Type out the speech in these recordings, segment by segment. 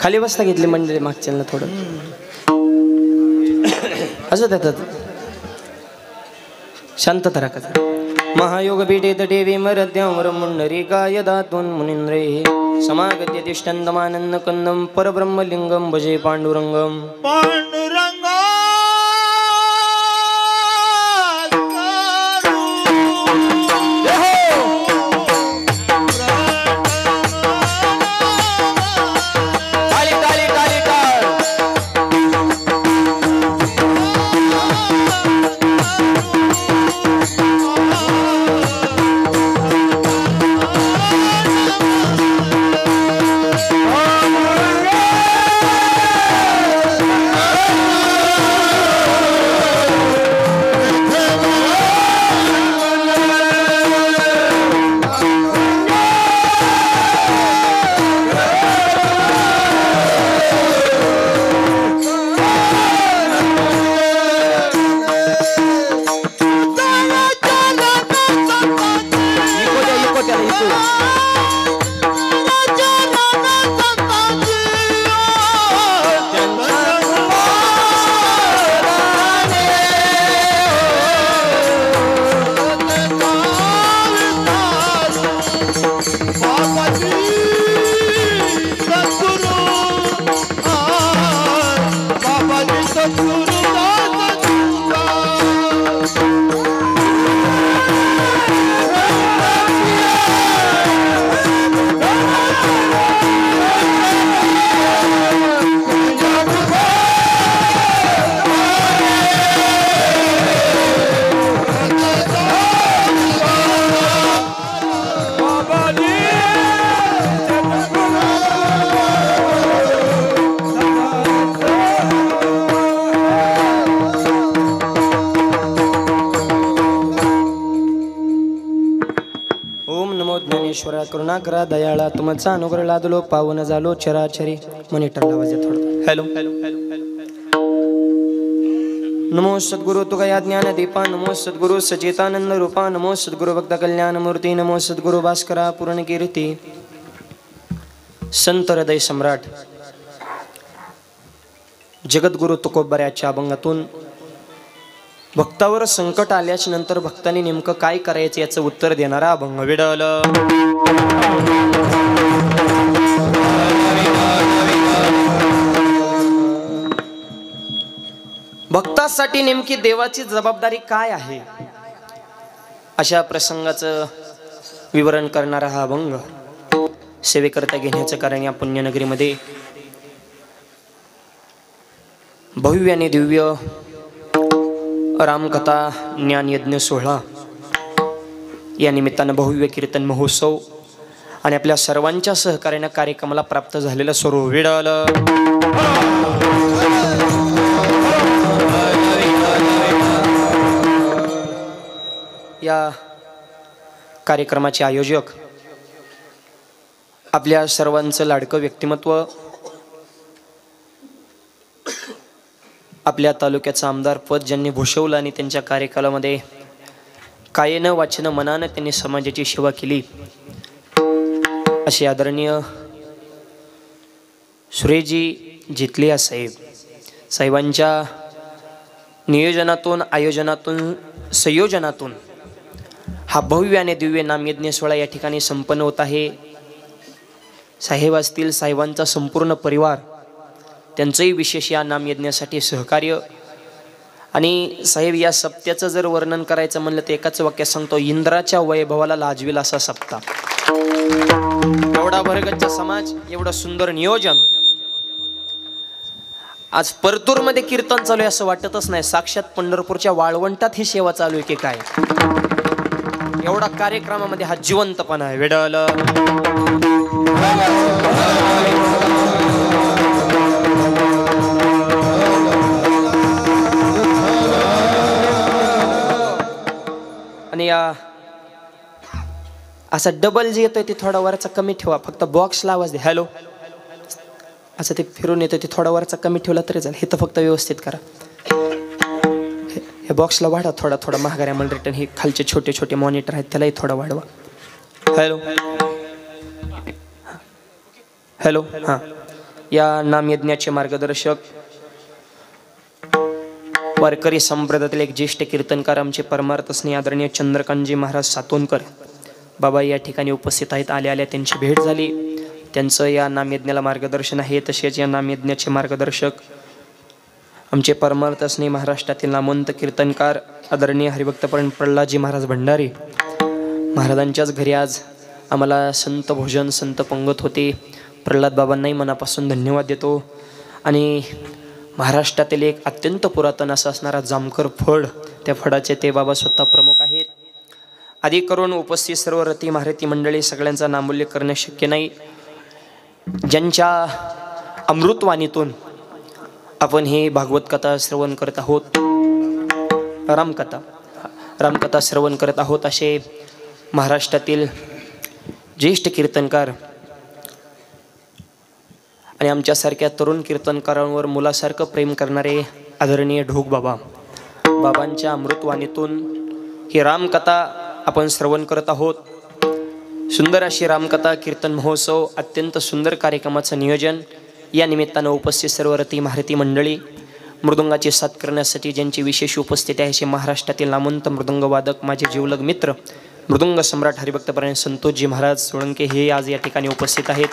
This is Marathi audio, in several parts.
खाली बसता घेतली मंडळी मागच्या ना थोडं असं देतात शांतता राखा महायोग पीठे तटे विमरद्यावर मुंडरी गायदातून मुनिंद्रे समागत्य तिष्ठन्तमानंद कंदम परब्रह्मलिंगम भजे पांडुरंगम पांडुरंग ज्ञानेश्वरा करुणा करा दयाळा तुमचा अनुग्रह लादलो पावन झालो चराचरी मॉनिटरला आवाज थोडं हॅलो नमो सद्गुरु तुगया ज्ञान दीपा नमो सद्गुरु सचेतानंद रूपा नमो सद्गुरु भक्त कल्याण मूर्ती नमो सद्गुरु भास्करा पूर्ण कीर्ती संत हृदय सम्राट जगद्गुरु तुकोबऱ्याच्या अभंगातून भक्तावर संकट आल्याच्या नंतर भक्तांनी नेमकं काय करायचं याचं उत्तर देणारा अभंग विडल भक्तासाठी नेमकी देवाची जबाबदारी काय आहे अशा प्रसंगाचं विवरण करणारा हा अभंग सेवेकरता घेण्याचं कारण या पुण्यनगरीमध्ये भव्य आणि दिव्य रामकथा ज्ञान यज्ञ सोहळा या निमित्तानं भव्य कीर्तन महोत्सव आणि आपल्या सर्वांच्या सहकार्याने कार्यक्रमाला प्राप्त झालेलं स्वरूप विडल या कार्यक्रमाचे आयोजक आपल्या सर्वांचं लाडकं व्यक्तिमत्व आपल्या तालुक्याचं आमदार पद ज्यांनी भूषवलं आणि त्यांच्या कार्यकालामध्ये कायेनं वाचेनं मनानं त्यांनी समाजाची सेवा केली असे आदरणीय सुरेशजी जितलिया साहेबांच्या नियोजनातून आयोजनातून संयोजनातून हा भव्य आणि दिव्य नामयज्ञ सोहळा या ठिकाणी संपन्न होत आहे। साहेब असतील, साहेबांचा संपूर्ण परिवार, त्यांचंही विशेष या नामयज्ञासाठी सहकार्य। आणि साहेब या सप्त्याचं जर वर्णन करायचं म्हणलं तर एकाच वाक्यात सांगतो, इंद्राच्या वैभवाला लाजवेल असा सप्ताह। एवढा भरगच्च समाज, एवढं सुंदर नियोजन। आज परतूर मध्ये कीर्तन चालू आहे असं वाटतच नाही, साक्षात पंढरपूरच्या वाळवंटात ही सेवा चालू आहे की काय। एवढा कार्यक्रमामध्ये हा जिवंतपणा आहे। विडल आणि या असा डबल जे येतोय ते थोडा वरचा कमी ठेवा, फक्त बॉक्सला आवाज दे हॅलो असं ते फिरून येतोय ते थोडा वरचा कमी ठेवला तरी चालेल। हे तर फक्त व्यवस्थित करा, हे बॉक्सला वाढा थोडा थोडा। महागाऱ्या रिटर्न हे खालचे छोटे छोटे मॉनिटर आहेत त्यालाही थोडा वाढवा। हॅलो हॅलो हां, या नामयज्ञाचे मार्गदर्शक वारकरी संप्रदायातील एक ज्येष्ठ कीर्तनकार आमचे परमार्थ स्नेह आदरणीय चंद्रकांतजी महाराज सातोनकर बाबा या ठिकाणी उपस्थित आहेत. आल्या त्यांची भेट झाली. त्यांचं या नामयज्ञाला मार्गदर्शन आहे. तसेच या नामयज्ञाचे मार्गदर्शक आमचे परमार्थ स्नेह महाराष्ट्रातील नामवंत कीर्तनकार आदरणीय हरिभक्तपरायण प्रल्हादजी महाराज भंडारी महाराजांच्याच घरी आज आम्हाला संत भोजन संत पंगत होते. प्रल्हाद बाबांनाही मनापासून धन्यवाद देतो. आणि महाराष्ट्रातील एक अत्यंत पुरातन असा असणारा जामकर फळ, त्या फळाचे ते बाबा स्वतः प्रमुख आहेत. आधी करून उपस्थित सर्व रती महारथी मंडळी सगळ्यांचा नामोल्लेख करणे शक्य नाही. ज्यांच्या अमृतवाणीतून आपण ही भागवत कथा श्रवण करत आहोत, रामकथा श्रवण करत आहोत, असे महाराष्ट्रातील ज्येष्ठ कीर्तनकार आणि आमच्यासारख्या तरुण कीर्तनकारांवर मुलासारखं प्रेम करणारे आदरणीय ढोक बाबांच्या अमृतवाणीतून ही रामकथा आपण श्रवण करत आहोत. सुंदर अशी रामकथा कीर्तन महोत्सव, अत्यंत सुंदर कार्यक्रमाचं नियोजन. या निमित्तानं उपस्थित सर्व रती महारथी मंडळी, मृदुंगाची साथ करण्यासाठी ज्यांची विशेष उपस्थिती आहे असे महाराष्ट्रातील नामवंत मृदुंगवादक माझे जीवलग मित्र मृदुंग सम्राट हरिभक्तपरायण संतोषजी महाराज सोळंके हे आज या ठिकाणी उपस्थित आहेत.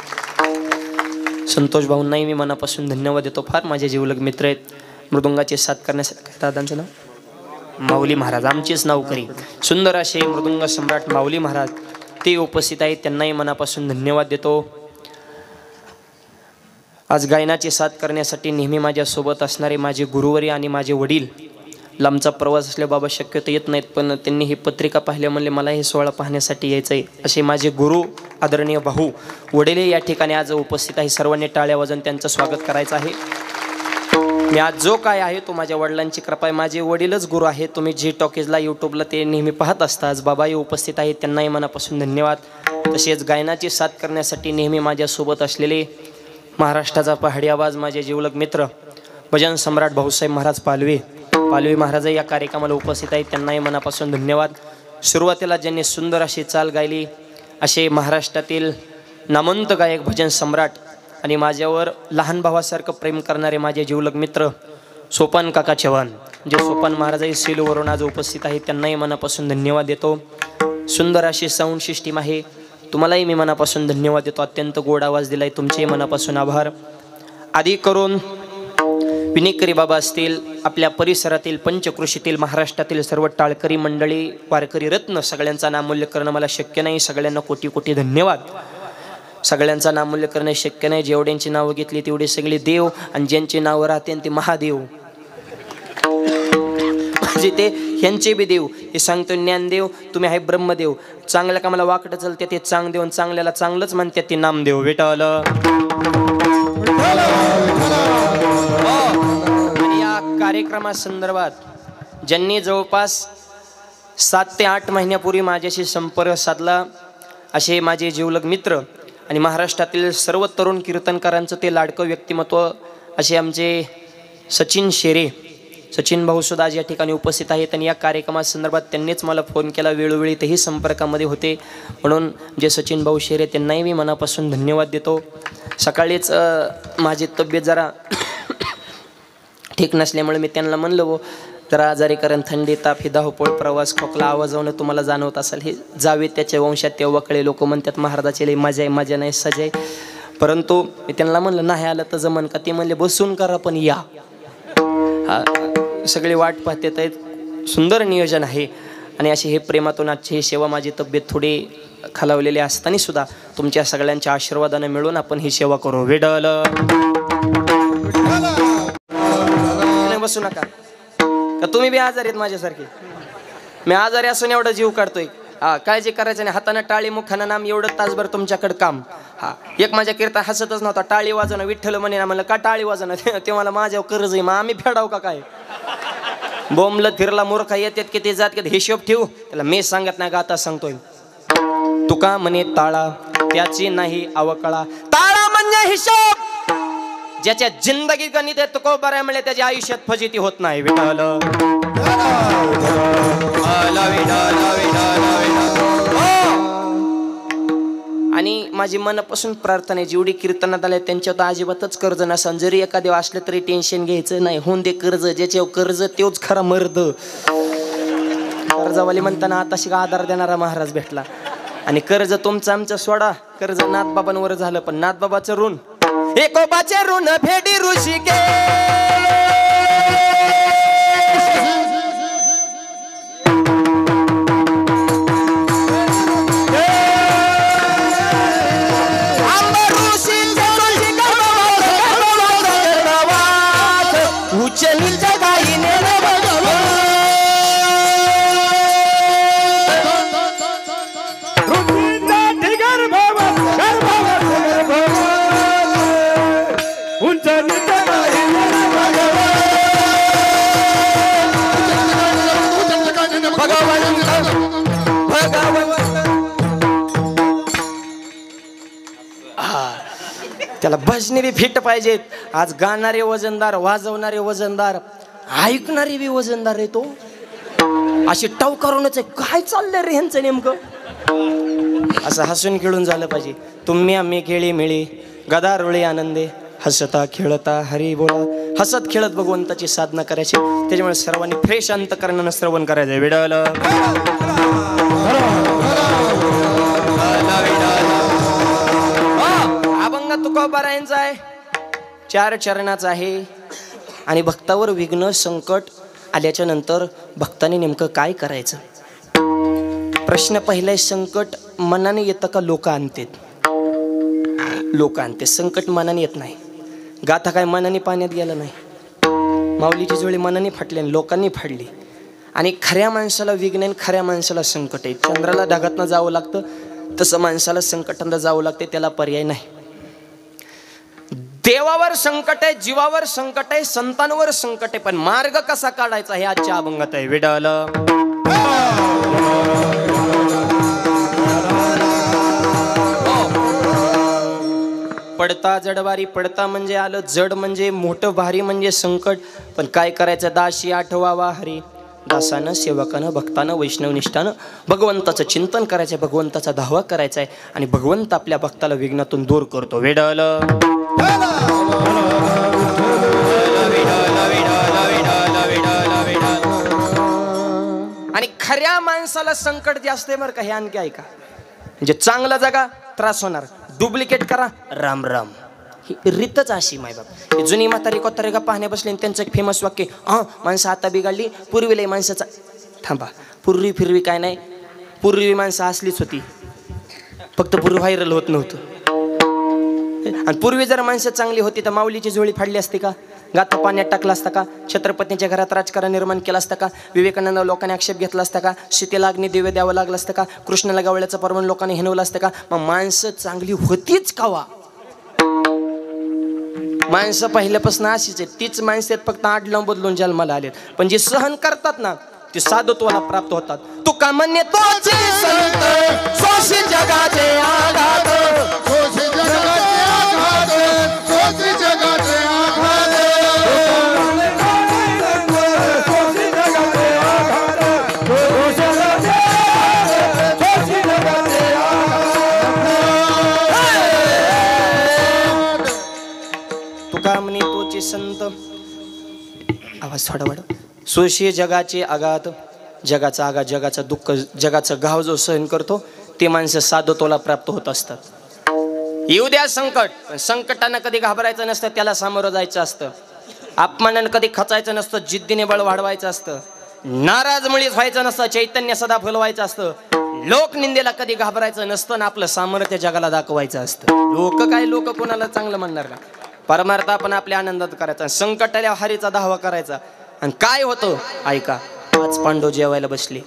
संतोष भाऊंनाही मी मनापासून धन्यवाद देतो. फार माझे जीवलग मित्र आहेत. मृदुंगाची साथ करण्यासाठी दादांचं नाव माऊली महाराज, आमचीच नावकरी सुंदर असे मृदुंग सम्राट माऊली महाराज ते उपस्थित आहेत. त्यांनाही मनापासून धन्यवाद देतो. आज गायनाची साथ करण्यासाठी नेहमी माझ्यासोबत असणारे माझे गुरुवरी आणि माझे वडील, लांबचा प्रवास असल्या बाबा शक्यतो येत नाहीत, पण त्यांनी ही पत्रिका पाहिल्या म्हणले मला हे सोहळा पाहण्यासाठी यायचं आहे, असे माझे गुरु आदरणीय भाऊ वडील या ठिकाणी आज उपस्थित आहे. सर्वांनी टाळ्या वाजवून त्यांचं स्वागत करायचं आहे. मी आज जो काय आहे तो माझ्या वडिलांची कृपा आहे. माझे वडीलच गुरु आहेत. तुम्ही जी टॉकीजला यूट्यूबला ते नेहमी पाहत असता. आज बाबाही उपस्थित आहेत, त्यांनाही मनापासून धन्यवाद. तसेच गायनाची साथ करण्यासाठी नेहमी माझ्यासोबत असलेले महाराष्ट्राचा पहाडी आवाज माझे जीवलग मित्र भजन सम्राट भाऊसाहेब महाराज पालवे महाराज या कार्यक्रमाला उपस्थित आहेत. त्यांनाही मनापासून धन्यवाद. सुरुवातीला ज्यांनी सुंदर अशी चाल गायली असे महाराष्ट्रातील नामवंत गायक भजन सम्राट आणि माझ्यावर लहान भावासारखं प्रेम करणारे माझे जीवलग मित्र सोपान काका चव्हाण, जे सोपान महाराजही सेलूवरून आज उपस्थित आहेत, त्यांनाही मनापासून धन्यवाद देतो. सुंदर अशी साऊंड सिस्टीम आहे, तुम्हालाही मी मनापासून धन्यवाद देतो. अत्यंत गोड आवाज दिलाय, तुमचेही मनापासून आभार. आधी करून विनेकरी बाबा असतील, आपल्या परिसरातील पंचकृषीतील महाराष्ट्रातील सर्व टाळकरी मंडळी, वारकरी रत्न, सगळ्यांचा नामोल्लेख करणं मला शक्य नाही. सगळ्यांना कोटी कोटी धन्यवाद. सगळ्यांचा नामोल्लेख करणं शक्य नाही. जेवढ्यांची नावं घेतली तेवढे सगळे देव, आणि ज्यांची नावं राहते ते महादेव, म्हणजे ते ह्यांचे बी देव. हे सांगतो ज्ञानदेव, तुम्ही आहे ब्रह्मदेव. चांगल्या कामाला वाकडं चालते ते चांगदेव, आणि चांगल्याला चांगलंच म्हणतात ते नामदेव. विठ्ठल. या कार्यक्रमासंदर्भात ज्यांनी जवळपास 7 ते 8 महिन्यापूर्वी माझ्याशी संपर्क साधला असे माझे जीवलग मित्र आणि महाराष्ट्रातील सर्व तरुण कीर्तनकारांचं ते लाडकं व्यक्तिमत्व असे आमचे सचिन भाऊ सुद्धा आज या ठिकाणी उपस्थित आहेत. आणि या कार्यक्रमासंदर्भात त्यांनीच मला फोन केला, वेळोवेळी तेही संपर्कामध्ये होते. म्हणून जे सचिन भाऊ शेरे त्यांनाही मी मनापासून धन्यवाद देतो. सकाळीच माझी तब्येत जरा ठीक नसल्यामुळे मी त्यांना म्हणलं हो जरा आजारी, कारण थंडी, ताप, ही धावपळ, प्रवास, खोकला, आवाजावणं तुम्हाला जाणवत असेल. हे जावे त्याच्या वंशात तेव्हा कळे. लोक म्हणतात महाराजाचे लई मजा आहे, मजा नाही सजा आहे. परंतु मी त्यांना म्हणलं नाही आलं तर जमन का? ते म्हणले बसून करा पण या. हा सगळे वाट पाहतात आहेत. सुंदर नियोजन आहे. आणि अशी हे प्रेमातून आजची ही सेवा, माझी तब्येत थोडी खालावलेली असताना सुद्धा तुमच्या सगळ्यांच्या आशीर्वादाने मिळून आपण ही सेवा करू. विठ्ठल. बसू नका का तुम्ही बी आजारी आहेत माझ्यासारखे. मी आजारी असून एवढा जीव काढतोय. हा काळजी करायचं नाही. हाताने टाळी, मुखानं नाम, एवढं तासभर तुमच्याकडे काम. हा एक माझ्या कीर्तन हसतच नव्हता. टाळी वाजवणं विठ्ठल म्हणे ना. म्हणलं का टाळी वाजवणं? ते मला माझ्यावर कर्ज आहे, मग आम्ही फेडाव का काय? बोंबलत फिरला मूर्खा, येतात किती जात किती हिशोब ठेवू. त्याला मी सांगत नाही, गाता सांगतोय. तुका म्हणे ताळा त्याची नाही अवकळा. ताळा म्हणजे हिशोब. ज्याच्या जिंदगी गणित आहे तुकोबारा मिळे त्याच्या आयुष्यात फजिती होत नाही. विठ्ठल. आणि माझी मनापासून प्रार्थना आहे, जेवढी कीर्तनात आले त्यांच्यावर अजिबातच कर्ज नसन. जरी एखाद्या असलं तरी टेन्शन घ्यायचं नाही. होऊन दे कर्ज, ज्याच्यावर कर्ज तेच खरा मर्द. कर्जवाली म्हणताना आताशी आधार देणारा महाराज भेटला. आणि कर्ज तुमचं आमचं सोडा, कर्ज नाथबाबांवर झालं, पण नाथबाबाचं ऋण एकोबाचे ऋण फेडी ऋषिके. त्याला भजनी बी फिट पाहिजेत. आज गाणारे वजनदार, वाजवणारे वजनदार, ऐकणारे बी वजनदार आहे. तो अशी टाव करूनच काय चाललंय रे ह्यांचं नेमकं, असं हसून खेळून झालं पाहिजे. तुम्ही आम्ही खेळी मिळी गदारोळी आनंदे, हसता खेळता हरी बोला. हसत खेळत भगवंताची साधना करायची. त्याच्यामुळे सर्वांनी फ्रेश अंतकरणानं श्रवण करायचं. विडल अभंग तुकोबारायांचा आहे, 4 चरणाचा आहे. आणि भक्तावर विघ्न संकट आल्याच्या नंतर भक्ताने नेमकं काय करायचं. प्रश्न पहिला आहे, संकट मनाने येतं का लोक आणतात? लोक आणते. संकट मनाने येत नाही. गाथा काय मनाने पाण्यात गेलं नाही. माऊलीची जोडी मनाने फाटली आणि लोकांनी फाडली. आणि खऱ्या माणसाला विघ्न आहे, खऱ्या माणसाला संकट आहे. चंद्राला ढगातनं जावं लागतं, तसं माणसाला संकटांना जावं लागते. त्याला पर्याय नाही. देवावर संकट आहे, जीवावर संकट आहे, संतांवर संकट आहे, पण मार्ग कसा काढायचा हे आजच्या अभंगात आहे. विडल पडता जडवारी. पडता म्हणजे आलं, जड म्हणजे मोठं, भारी म्हणजे संकट. पण काय करायचं, दाशी आठवावा हरी. दासानं, सेवकानं, भक्तानं, वैष्णवनिष्ठानं भगवंताचं चिंतन करायचं आहे, भगवंताचा धावा करायचा आहे. आणि भगवंत आपल्या भक्ताला विघ्नातून दूर करतो. विडल आणि खऱ्या माणसाला संकट जे असते बरं का, हे आणखी ऐका. म्हणजे चांगला जगा, त्रास होणार. डुप्लिकेट करा, राम राम. ही रीतच अशी मायबाप. जुनी म्हातारी कोतारी का पाहण्या बसले, त्यांचं एक फेमस वाक्य, माणसं आता बिघडली, पूर्वीला माणसाचा. थांबा, पूर्वी फिरवी काय नाही. पूर्वी माणसं असलीच होती, फक्त पूर्वी व्हायरल होत नव्हतं. आणि पूर्वी जर माणसं चांगली होती तर माऊलीची जोळी फाडली असते का? गाथा पाण्यात टाकला असता का? छत्रपतींच्या घरात राजकारण निर्माण केलं असतं का? विवेकानंद लोकांनी आक्षेप घेतला असता का? सीतेला अग्नी दिवे द्यावं लागलं असतं का? कृष्णाला गवळ्याचं पर्वण लोकांनी हिनवलं असतं का? मग माणसं चांगली होतीच कावा? माणसं पहिल्यापासून अशीच आहेत. तीच माणसं आहेत, फक्त आडलं बदलून जन्माला आलेत. पण जे सहन करतात ना, ते साधुत्वाला प्राप्त होतात. तुका म्हणणे तोचे संत, सोशी जगाचे आघात, सोशी जगाचे आघात, सोशी जगाचे आघात, सोशी जगाचे आघात, सोशी जगाचे आघात. तुका म्हणे तोचे संत, आवाज थोडा वाढव. सोशी जगाचे आघात, जगाचा आघात, जगाचं दुःख, जगाचं घाव जो सहन करतो ते माणसं साधुत्वाला प्राप्त होत असतात. येऊ द्या संकट, पण संकटांना कधी घाबरायचं नसतं, त्याला सामोरं जायचं असतं. अपमानानं कधी खचायचं नसतं, जिद्दीने बळ वाढवायचं असतं. नाराज मुळीच व्हायचं नसतं, चैतन्य सदा फुलवायचं असतं. लोकनिंदेला कधी घाबरायचं नसतं ना आपलं सामर्थ्य जगाला दाखवायचं असतं. लोक कोणाला चांगलं म्हणणार ना. परमार्थ आपण आपल्या आनंदात करायचा, संकट आल्यावर हरीचा धावा करायचा. आणि काय होतं ऐका. 5 पांडव जेवायला बसले,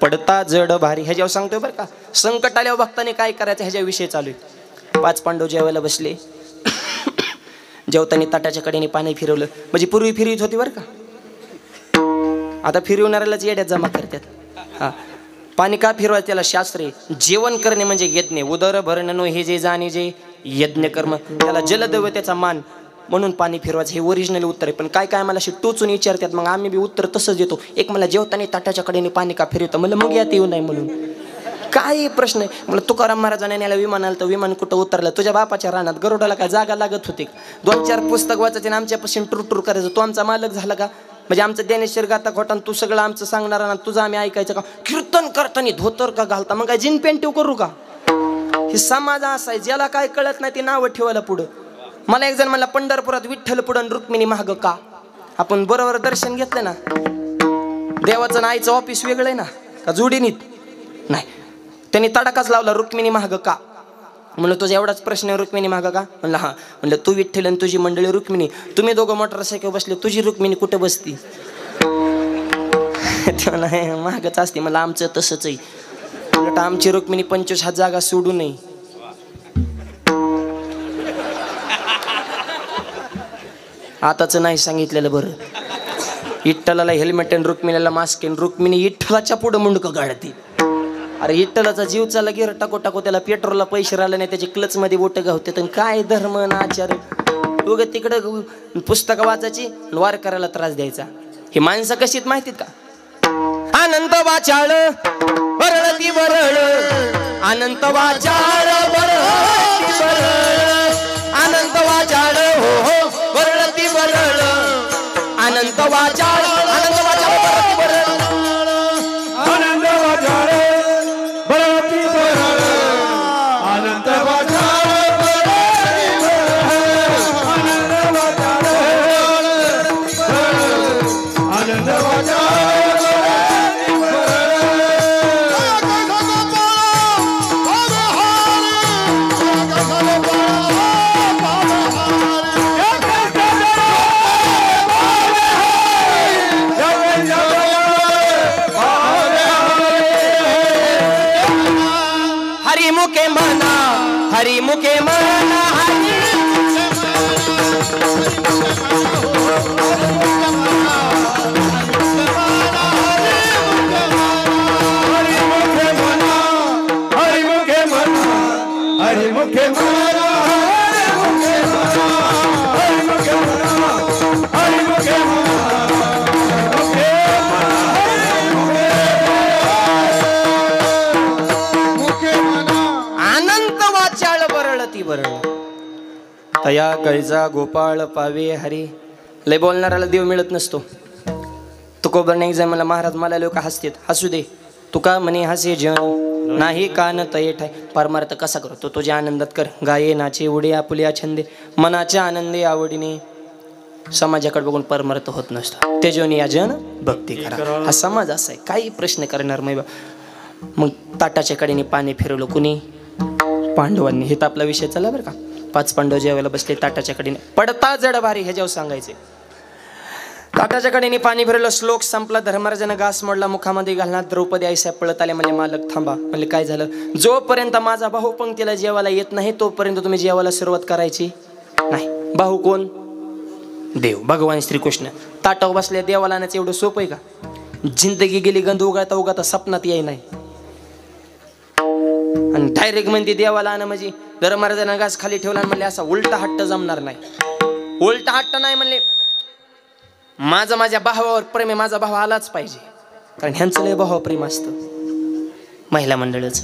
पडता जड भारी, ह्याच्यावर सांगतोय बरं का. संकट आल्यावर भक्ताने काय करायचं ह्याच्या विषय चालू आहे. 5 पांडव जेवायला बसले. जेवताना ताटाच्या कडेने पाणी फिरवलं. म्हणजे पूर्वी फिरवीत होती बरं का, आता फिरवणाऱ्यालाच येड्यात जमा करतात. हा, पाणी का फिरवायचं त्याला शास्त्र आहे. जेवण करणे म्हणजे यज्ञ. उदर भरणं हे जे जाणे जे यज्ञ कर्म, त्याला जलदैवतेचा मान म्हणून पाणी फिरवायचं, हे ओरिजिनल उत्तर आहे. पण काय काय मला अशी टोचून विचारतात, मग आम्ही बी उत्तर तसंच देतो. एक मला जेवताना ताटाच्या कडेने पाणी का फिरवतं, मला मग यात येऊ नाही म्हणून. काही प्रश्न आहे. मला तुकाराम महाराजांनी याला विमान आलं तर विमान कुठं उतरलं? तुझ्या बापाच्या रानात. गरुडाला काय जागा लागत होती? 2-4 पुस्तक वाचायचे आणि आमच्यापासून टूर करायचं. तो आमचा मालक झाला का? म्हणजे आमचं ज्ञानेश्वर गाता खोटा तू सगळं आमचं सांगणार ना, तुझं आम्ही ऐकायचं का? कीर्तन करताना धोतर का घालता? मग काय जीन पेंटिव करू का? हे समाज असा आहे, ज्याला काय कळत नाही ते नावं ठेवायला पुढं. मला एक जण म्हणला पंढरपुरात विठ्ठल पुढं रुक्मिणी महाग का? आपण बरोबर दर्शन घेतलं ना, देवाचं ना आईचं ऑफिस वेगळं आहे ना का जोडीनीत? नाही, त्यांनी तडाकाच लावला रुक्मिणी महाग का? म्हणलं तुझा एवढाच प्रश्न आहे रुक्मिणी महाग का? म्हणलं हा. म्हणलं तू विठ्ठल आणि तुझी मंडळी रुक्मिणी, तुम्ही दोघं मोटरसायकल बसले, तुझी रुक्मिणी कुठं बसती? तेव्हा नाही महागच असते. मला आमचं तसंच आहे. उलट आमची रुक्मिणी 25 हात जागा सोडू नये. आताच नाही सांगितलेलं बरं. विठ्ठलाला हेल्मेट आणि रुक्मिणीला मास्क आणि रुक्मिणी विठ्ठलाच्या पुढं मुंडकं काढते. अरे विठ्ठलाचा जीव चालला गिर टाको त्याला पेट्रोलला पैसे राहिले नाही, त्याची क्लच मध्ये बोट गावते. तर काय धर्म ना आचार्य? उगं तिकडं पुस्तकं वाचायची वार करायला त्रास द्यायचा. ही माणसं कशीत माहितीत का? अनंत वाचाळ बरळती बरळ, अनंत वाचाळ बरळती बरळ, अनंत वाचाळ हो हो बरळती बरळ, अनंत वाचाळ, अनंत वाचाळ बरळती बरळ, अनंत वाचाळ बरळती बरळ, अनंत वाचाळ बरळती बरळ, अनंत वाचाळ अनंत वाचाळ. हरिमुखे म्हणा, हरिमुखे म्हणा, हरिमुखे म्हणा, तया गैजा गोपाळ पावे हरी. लय बोलणाऱ्याला देव मिळत नसतो. तुकोबर नाही जाय मला महाराज मला लोक हसतेत. हसू दे तुका म्हणे हसे जन नाही कान तये ठाय. परमार्थ कसा करतो? तुझ्या आनंदात कर. गाये नाचे उडे आपुल्या छंदे, मनाच्या आनंदे आवडीने. समाजाकडे बघून परमार्थ होत नसतो. तेजोनी या जन भक्ती करा. हा समाज असा आहे, काही प्रश्न करणार नाही. मग ताटाच्या कडेने पाणी फिरवलं कुणी? पांडवांनी. हे तर आपला विषय चालला बरं का. 5 पांडव जेवायला बसले ताटाच्या कडेने. पडता जड भारी हे जेव्हा सांगायचे. ताटाच्या कडेने पाणी फिरवलं. श्लोक संपला. धर्मराजानं घास मोडला, मुखामध्ये घालणार. द्रौपदी आईसाहेब पळत आले. म्हणजे मालक थांबा. म्हणजे काय झालं? जोपर्यंत माझा भाऊ पंक्तीला जेवायला येत नाही तोपर्यंत तुम्ही जेवायला सुरुवात करायची नाही. भाऊ कोण? देव, भगवान श्रीकृष्ण. ताटावर बसल्या देवाला आणायचं एवढं सोपं आहे का? जिंदगी गेली गंध उगाता उगाता सपनात याय नाही. आणि डायरेक्ट म्हणते देवाला आणा. म्हणजे धर्मराजानं घास खाली ठेवला म्हणले असा उलटा हट्ट जमणार नाही. उलटा हट्ट नाही म्हणले. माझं माझ्या भावावर प्रेम आहे, माझा भाव आलाच पाहिजे. कारण ह्यांचं लय भाव प्रेम असतं महिला मंडळाचं.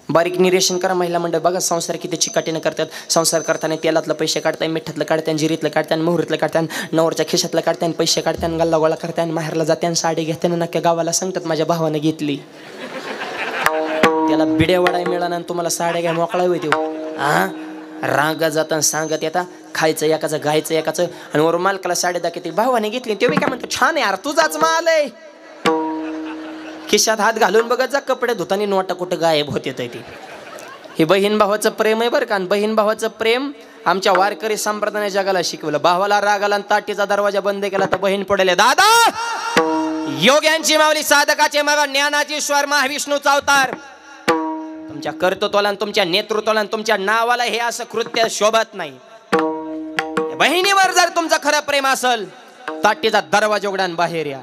बारीक निरीक्षण करा महिला मंडळ. बघा संसार किती चिकाटीनं करतात. संसार करताना तेलातलं पैसे काढताय, मिठातलं काढताय, जिरीतलं काढताय, मोहरीतलं काढताय, नवरच्या खिशातलं काढताय, पैसे काढताय, गल्ला गोळा करताय, माहेरला जात्यान, साडी घेत्यान, नक्की गावाला सांगतात माझ्या भावानं घेतली. त्याला बिड्या वडाय मिळाला आणि तुम्हाला साड्या घ्या मोकळा होती. हा रांगा जाताना सांगत येता खायचं एकाचं गायचं एकाचं आणि वर मालकाला साडी दाखवते भावाने घेतली. ते काय म्हणतो छान यार तुझाच माल आहे. खिशात हात घालून बघत जा कपडे धुतानी नोटा कुठं गायब होते. ती हे बहीण भावाचं प्रेम आहे बरं का. बहीण भावाचं प्रेम आमच्या वारकरी संप्रदायाने जगाला शिकवलं. भावाला राग आला आणि ताटीचा दरवाजा बंद केला तर बहीण पडले. दादा योग्यांची माऊली साधकाचे मग ज्ञानाची स्वर महाविष्णूचा अवतार. तुमच्या कर्तृत्वाला तुमच्या नेतृत्वाला तुमच्या नावाला हे असं कृत्य शोभत नाही. बहिणीवर जर तुमचं खरं प्रेम असेल ताटीचा दरवाजा उघडा बाहेर या.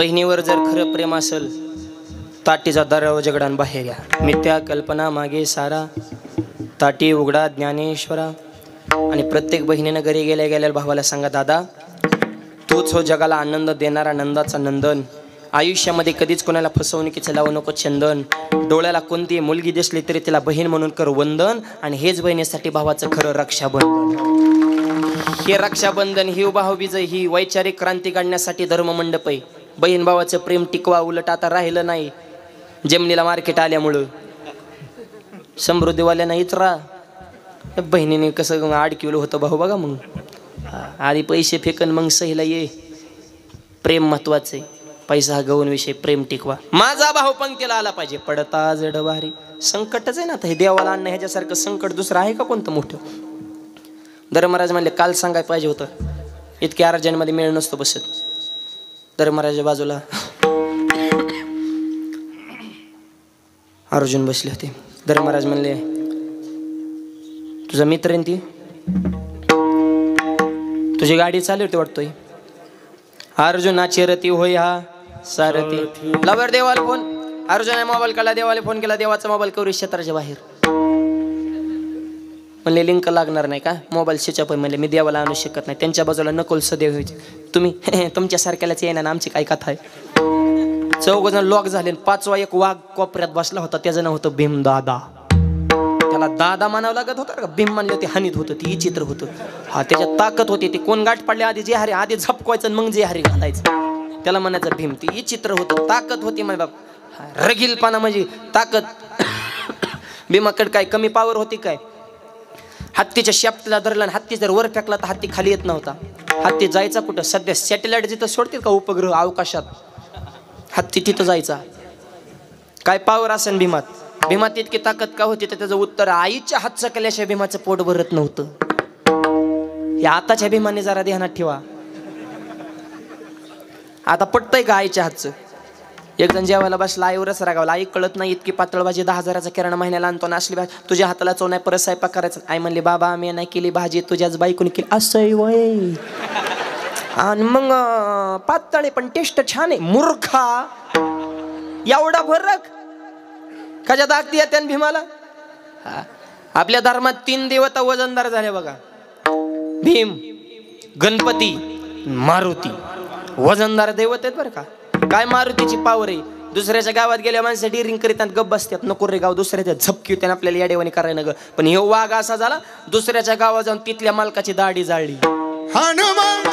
बहिणीवर जर खरं प्रेम असेल ताटीचा दरवाजा उघडान बाहेर या. मिथ्या कल्पना मागे सारा ताटी उघडा ज्ञानेश्वरा. आणि प्रत्येक बहिणीनं घरी गेल्या गेल्या भावाला सांगा, दादा तूच हो जगाला आनंद देणारा नंदाचा नंदन. आयुष्यामध्ये कधीच कोणाला फसवणुकीचं लावू नको चंदन. डोळ्याला कोणती मुलगी दिसली तरी तिला बहीण म्हणून कर वंदन. आणि हेच बहिणीसाठी भावाचं खरं रक्षाबंधन. हे रक्षाबंधन, ही भाऊबीज, ही वैचारिक क्रांती काढण्यासाठी धर्ममंडप आहे. बहीण भावाचं प्रेम टिकवा. उलट आता राहिलं नाही. जमिनीला मार्केट आल्यामुळं समृद्धीवाल्या नाहीच राहा. बहिणीने कसं अडकिवलं होतं भाऊ बघा. मग आधी पैसे फेकन मग सहीला ये. प्रेम महत्वाचे. पैसा गौन विषय, प्रेम टिकवा. माझा भाऊ पंक्तीला आला पाहिजे. पडता जड भारी. संकटच आहे ना आता हे देवाला आणणं. ह्याच्यासारखं संकट दुसरं आहे का कोणतं मोठं? धर्मराज म्हणले काल सांगायला पाहिजे होतं. इतक्या अर्जंटमध्ये मेळ नसतो बसत. धर्मराजा बाजूला अर्जुन बसले होते. धर्मराज म्हणले तुझा मित्र आहे ती, तुझी गाडी चालवते वाटतोय. अर्जुनाची रती होय हा सारथी. लवर देवाला फोन. अर्जुनाने मोबाईल काढला, देवाला फोन केला. देवाचा मोबाईल करू क्षेत्राच्या बाहेर. म्हणले लिंक लागणार नाही का? मोबाईल स्विच ऑफ आहे. म्हणले मी देवाला आणू शकत नाही. त्यांच्या बाजूला नकोल सदैव व्हायचे. तुम्ही तुमच्यासारख्यालाच येणार ना, आमची काय कथा आहे. 4 जण लॉक झाले. 5वा एक वाघ कोपऱ्यात बसला होता. त्याचं नाव होतं भीमदादा. त्याला दादा म्हणावं लागत होतं का? भीम म्हणले होते हानीत होतं. ती चित्र होतं. हा त्याच्यात ताकद होती. ती कोण गाठ पडले आधी जे हरी आधी झपकवायचं मग जे हरी घालायचं. त्याला म्हणायचं भीम. ती चित्र होतं. ताकद होती माझ बाप. रगीलपणा म्हणजे ताकद. भीमाकडे काय कमी पावर होती काय? हत्तीच्या शेपटीला धरला आणि हत्ती जर वर फेकला तर हत्ती खाली येत नव्हता. हत्ती जायचा कुठं? सध्या सॅटेलाइट जिथं सोडतील का उपग्रह अवकाशात, हत्ती तिथं जायचा. काय पावर असेल भीमात? भीमात इतकी ताकद का होती? तर त्याचं उत्तर आईच्या हातचं केल्याशिवाय भीमाचं पोट भरत नव्हतं. हे आताच्या भीमाने जरा ध्यानात ठेवा. आता पटतंय का आईच्या हातचं? एक जण जेवायला बसला. आईवरच रागावला. आई कळत नाही इतकी पातळ भाजी 10,000चा किराणा महिन्याला आणतो ना, असली भाजी तुझ्या हाताला चव नाही, परत स्वयंपाक करायचा. आई म्हणली बाबा आम्ही नाही केली भाजी, तुझ्याच बायकोने केली. असं वय. आणि मग पातळ पण टेस्ट छान आहे. मूर्खा, एवढा फरक कशा दाखती येते भीमाला? आपल्या धर्मात 3 देवता वजनदार झाले बघा. भीम, गणपती, मारुती. वजनदार देवता आहेत बरं का. काय मारुतीची पावर आहे. दुसऱ्याच्या गावात गेल्या माणसं डिरिंग करीत गप बसतात. नको रे गाव दुसऱ्याच्या झपकी होते आपल्याला याडेवानी करायला ग. पण हे वाघ असा झाला दुसऱ्याच्या गावात जाऊन तिथल्या मालकाची दाढी जाळली. हनुमंत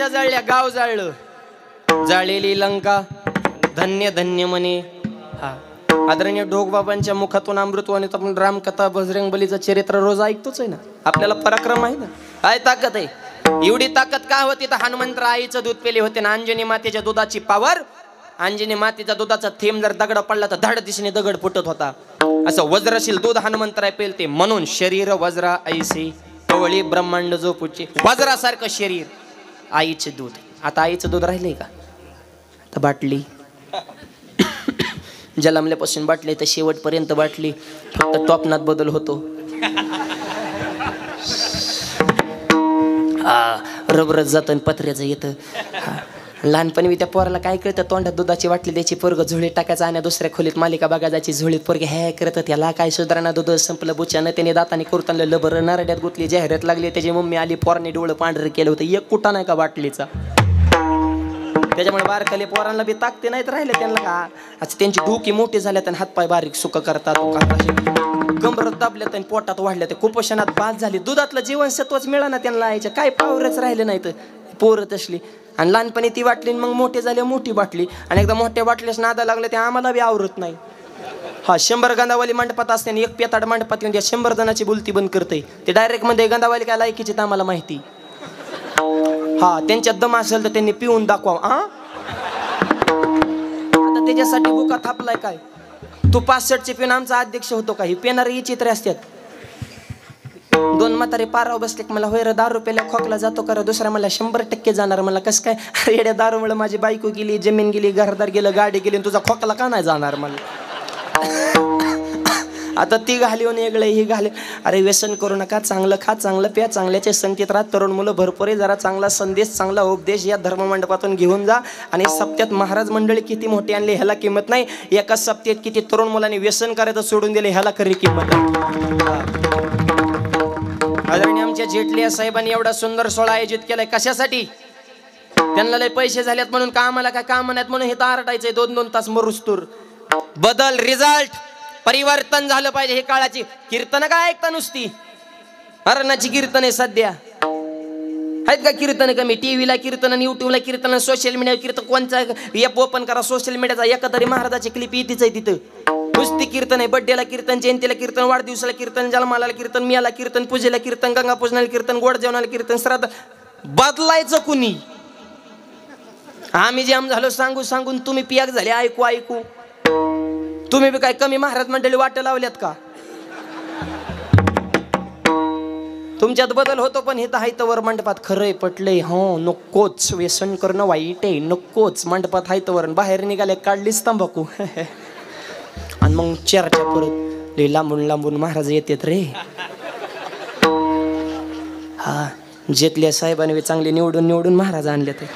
जाळल्या, गाव जाळलं. जाळलेली लंका धन्य धन्य म्हणे. हा आदरणीय ढोकबाबांच्या मुखातून अमृतवाणी आपण रामकथा बजरंग बलीचं चरित्र रोज ऐकतोच आहे ना. आपल्याला पराक्रम आहे ना. काय ताकद आहे? एवढी ताकद का होती? तर हनुमंत आईचं दूध पेले होते ना. अंजनी मातेच्या दुधाची पावर. अंजनी मातेचा दुधाचा थेंब जर दगड पडला तर धाड दिशेने दगड फुटत होता. असं वज्रशील दूध हनुमंतराय पेलते. म्हणून शरीर वज्रा ऐसे कवळी ब्रह्मांड जो पुढचे. वज्रासारखं शरीर आईचे दूध. आता आईचं दूध राहिलंय का? आता बाटली. जन्मल्यापासून बाटली तर शेवटपर्यंत बाटली. फक्त टॉपनात बदल होतो. रबरच जातं आणि पत्र्याचं येतं. लहानपणी मी त्या पोराला काय कळतं? तोंडात दुधाची बाटली द्यायची, पोरग झुळीत टाकायचं आणि दुसऱ्या खोलीत मालिका बघा जायची. झुळीत पोरगे हे करत त्याला काय सुधारणा, दूध संपलं बुच्यानं. त्याने दाताने कुरतानलं लबर नारड्यात गुतली. जाहिरात लागली. त्याची मम्मी आली, पोराने डोळं पांढरं केलं होतं. एक कुठा नाही का बाटलीचा. त्याच्यामुळे बारकाले पोरांना बी ताकते नाहीत राहिले. त्यांना का अच्छा त्यांची डोकी मोठी झाल्यात आणि हातपाय बारीक सुख करतात. गंभरत दाबल्यात आणि पोटात वाढल्या. ते कुपोषणात बाद झाली. दुधातलं जीवनसत्वच मिळालं त्यांना. यायच्या काय पावरच राहिले नाहीत पोरं तसली. आणि लहानपणी ती बाटली, मग मोठे झाले मोठी बाटली. आणि एकदा मोठ्या बाटलीच नादा लागले ते आम्हाला बी आवरत नाही. हा 100 गंधावाली मंडपात असते आणि एक पेताड मंडपात येऊन 100 जणांची बोलती बंद करते ते डायरेक्ट मध्ये गंधावाली काय लायकीची तर आम्हाला माहिती हा त्यांच्यात दम असेल तर त्यांनी पिऊन दाखवा आता त्याच्यासाठी बुका थापलाय काय तू 65चे पिऊन आमचा अध्यक्ष होतो का ही पेनार ही चित्रे असतात 2 म्हातारे पाराव बसले मला होय 10 रुपयाला खोकला जातो का दुसरा मला 100% जाणार मला कसं काय अरे येड्या दारूमुळे माझी बायको गेली जमीन गेली घरदार गेलं गाडी गेली तुझा खोकला का नाही जाणार मला आता ती घालून वेगळे ही घाले अरे व्यसन करू नका चांगलं खा चांगलं प्या चांगल्याचे संगीत राहत तरुण मुलं भरपूर आहे जरा चांगला संदेश चांगला उपदेश या धर्ममंडपातून घेऊन जा आणि सप्त्यात महाराज मंडळी किती मोठी आणली ह्याला किंमत नाही एका सप्त्यात किती तरुण मुलांनी व्यसन करायचं सोडून दिले ह्याला खरी किंमत आदरणीय आमच्या जेटलिया साहेबांनी एवढा सुंदर सोहळा आयोजित केलाय कशासाठी त्यांना लय पैसे झालेत म्हणून का आम्हाला काय काम नाहीत म्हणून हे तारटायचंय 2-2 तास मरुस्तूर बदल रिझल्ट परिवर्तन झालं पाहिजे हे काळाची कीर्तन काय ऐकता नुसती मरणाची कीर्तन आहे सध्या आहेत का कीर्तन कमी टीव्हीला कीर्तन आणि युट्यूबला कीर्तन सोशल मीडिया कीर्तन कोणचा ॲप ओपन करा सोशल मीडियाचा एका तरी महाराजाची क्लिप येतीच आहे तिथं नुसती कीर्तन आहे बड्डेला कीर्तन जयंतीला कीर्तन वाढदिवसाला कीर्तन जन्माला कीर्तन मियाला कीर्तन पूजेला कीर्तन गंगा पूजनाला कीर्तन गोड जेवणाला कीर्तन श्राद्ध बदलायचं कुणी आम्ही जाम झालो सांगू सांगून तुम्ही पियाक झाले ऐकू ऐकू तुम्ही बी काय कमी महाराज मंडळी वाट लावल्यात का तुमच्यात बदल होतो पण हे तर हायतवर मंडपात खरंय पटलंय हो नकोच व्यसन करणं वाईट आहे नकोच मंडपात हायतवर बाहेर निघाले काढलीच तंबाखू आणि मग चर्चा परत लय लांबून लांबून महाराज येतात रे हा जेतल्या साहेबांनी चांगले निवडून निवडून महाराज आणले ते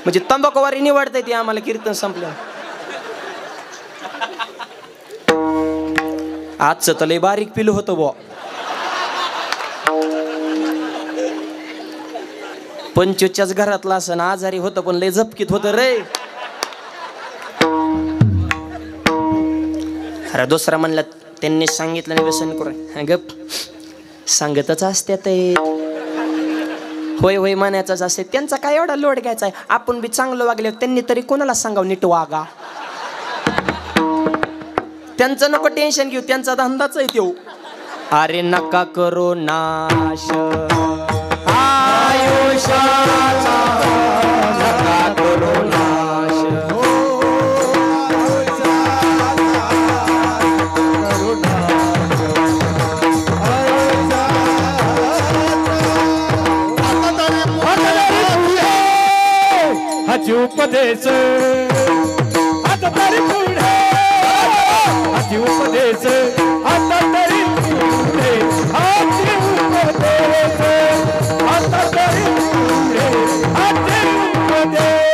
म्हणजे तंबाखूवारी निवडता येते आम्हाला कीर्तन संपलं आजचं तर लय बारीक पिलू होतं बुवा 25च्याच घरातला असं आजारी होतं पण लय झपकीत होतं रे अरे दुसरा म्हणला त्यांनी सांगितलं नाही व्यसन करून गप सांगतच असते ते होय होय म्हणायचंच असते त्यांचा काय एवढा लोड घ्यायचा आहे आपण बी चांगलं वागले त्यांनी तरी कोणाला सांगावं नीट वागा त्यांचं नको टेन्शन घेऊ त्यांचा धंदाच आहे तो अरे नका करो नाश आयुष्याचा नका करो नाश उपदेश आता तरी पुढे हाची उपदेश आता तरी पुढे हाची उपदेश आता तरी पुढे हाची उपदेश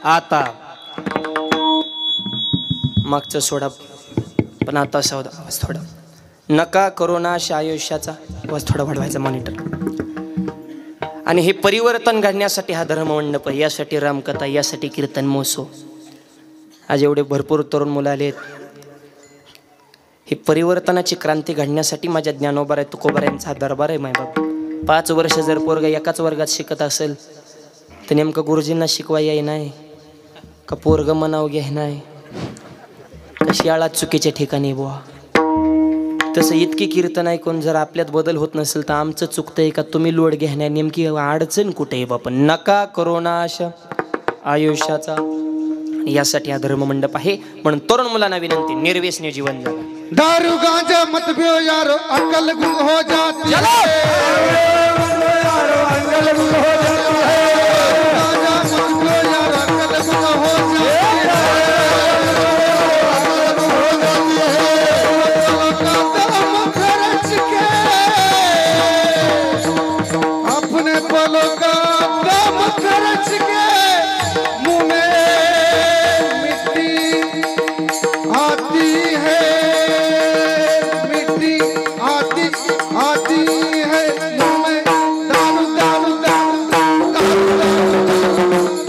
आता मागचं सोडा पण आता सौदा आवाज थोडा नका करोनाश आयुष्याचा आवाज थोडा वाढवायचा मॉनिटर आणि हे परिवर्तन घडण्यासाठी हा धर्ममंडप आहे यासाठी रामकथा यासाठी कीर्तन मोसो आज एवढे भरपूर तरुण मुलं आलेत ही परिवर्तनाची क्रांती घडण्यासाठी माझ्या ज्ञानोबा तुकोबाऱ्यांचा दरबार आहे मायबाप. 5 वर्ष जर पोरगा एकाच वर्गात शिकत असेल तर नेमकं गुरुजींना शिकवा याय नाही का पोरग मनाव घ्याय नाही का शाळा चुकीच्या ठिकाणी बुवा. तसं इतकी कीर्तन ऐकून जर आपल्यात बदल होत नसेल तर आमचं चुकतंय का तुम्ही लोड घेण्या नेमकी अडचण कुठे आहे बापा. नका करोनाश आयुष्याचा. यासाठी हा धर्ममंडप आहे. म्हणून तरुण मुलांना विनंती, निर्व्यसनी जीवन जगा. दारू गांजा मत पियो यारो अकल गुम हो जाती है. अकल गुम हो जाती है. गांजा मत पियो यारो अकल गुम हो जाती है. अकल गुम हो जाती है. पलों का दम खर्च के अपने पलों का दम खर्च के मुंह में मिट्टी आती है. आती है मुंह में दारू दारू दारू दारू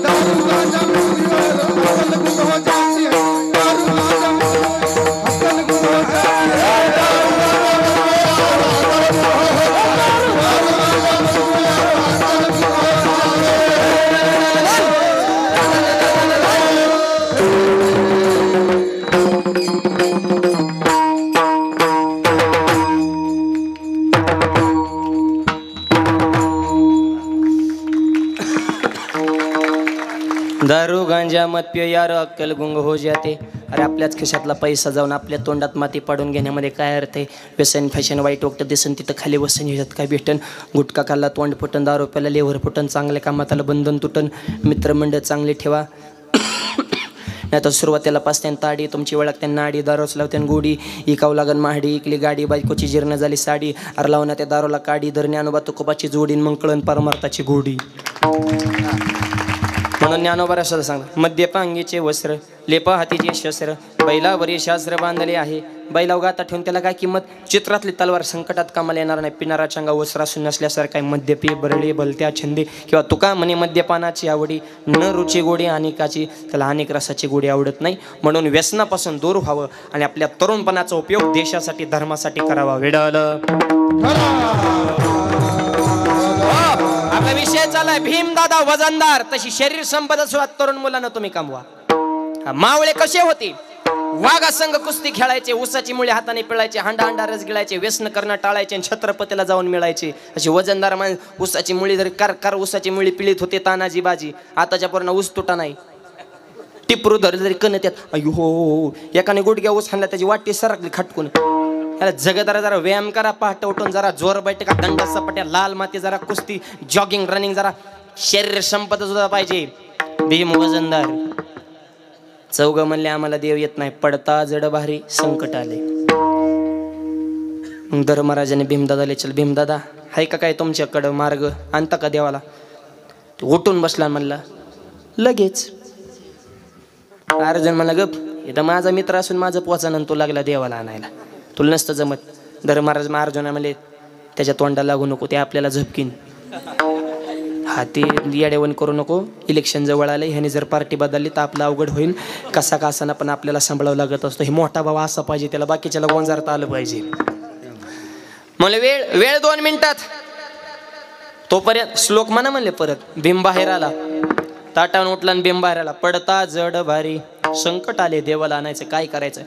दारू गांजा अकल गुम हो जाती है. दारू गांजा अकल गुम हो जाती है. दारू गांजा मत पियो यार अक्कल गुंग हो जाते. अरे आपल्याच खिशातला पैसा जाऊन आपल्या तोंडात माती पाडून घेण्यामध्ये काय अर्थ आहे. व्यसन फॅशन वाईट वक्त दिसन तिथं खाली वसन ह्याच्यात काय भेटन. गुटखा खाल्ला तोंड फुटन, दारू प्याला लेवर फुटन, चांगल्या कामात आलं बंधन तुटन. मित्रमंडळ चांगले ठेवा. नाही तर सुरुवातीला पाचत्यान ताडी तुमची ओळख त्यांना आडी, दारूच लावत्यान गोडी. इकावं लागन महाडी, इकली गाडी, बायकोची जीर्ण झाली साडी. अरे लावून त्या दारूला काडी, धरणे अनुबा तुकोबाची जोडीन, मग कळण परमार्थाची गोडी. म्हणून ज्ञानोबा असं सांगतात, मद्यपांगीचे वस्त्र लेपा हातीचे शस्त्र, बैलावरी शास्त्र बांधले आहे. बैलाव गाता ठेवून त्याला काय किंमत. चित्रातली तलवार संकटात कामाला येणार नाही. पिणारा चांगा वस्त्र असून नसल्यासारखा मद्यपी बरळी भलत्या छंदी. किंवा तुका म्हणे मद्यपानाची आवडी न रुची गोडी अनेकाची, त्याला अनेक रसाची गोडी आवडत नाही. म्हणून व्यसनापासून दूर व्हावं आणि आपल्या तरुणपणाचा उपयोग देशासाठी धर्मासाठी करावा. वेडालं आपला विषय चालाय भीमदादा वजनदार. तशी शरीर संपदा सुद्धा तरुण मुलांना तुम्ही कमवा. मावळे कसे होते. वाघा संघ कुस्ती खेळायचे, उसाची मुळे हाताने पिळायचे, हांडा हांडा रस गिळायचे, व्यसन करणं टाळायचे आणि छत्रपतीला जाऊन मिळायचे. अशी वजनदार उसाची मुळी जरी कार उसाची मुळी पिळीत होते तानाजी बाजी. आताच्या पूर्ण ऊस तुटा नाही. टिपरू धरले जरी कण त्यात अयो हो. एकाने गुडघ्या ऊस हाणला त्याची वाटी सरकली खटकून. याला जगदारा जरा व्यायाम करा, पहाटे उठून जरा जोर बैठका, दंड सपाट्या, लाल माती, जरा कुस्ती, जॉगिंग, रनिंग, जरा शरीर संपदा सुद्धा पाहिजे. भीम वजनदार. चौघ म्हणले आम्हाला देव येत नाही, पडता जड भारी संकट आले. धर्मराजाने भीमदादाले, चल भीमदादा हाय का काय तुमच्याकडं मार्ग आणता का देवाला. उठून बसला म्हणला लगेच. अर्जुन म्हणला गप, इथं माझा मित्र असून माझं पोचानं तो लागला देवाला आणायला, तुला नसतं जमत. धर्मराज अर्जुना म्हणले त्याच्या तोंडाला लागू नको, ते आपल्याला झपकीन. हा ते येडेवण करू नको, इलेक्शन जवळ आलं, ह्याने जर पार्टी बदलली तर आपलं अवघड होईल. कसा कासाना पण आपल्याला सांभाळावं लागत असतो. हे मोठा भाव असा पाहिजे, त्याला बाकीच्याला गोंजारता आलं पाहिजे. मला वेळ 2 मिनिटात. तोपर्यंत श्लोक म्हणा म्हणले. परत भीम बाहेर आला, ताटावून उठला आणि भीम बाहेर आला. पडता जड भारी संकट आले, देवाला आणायचं काय करायचं.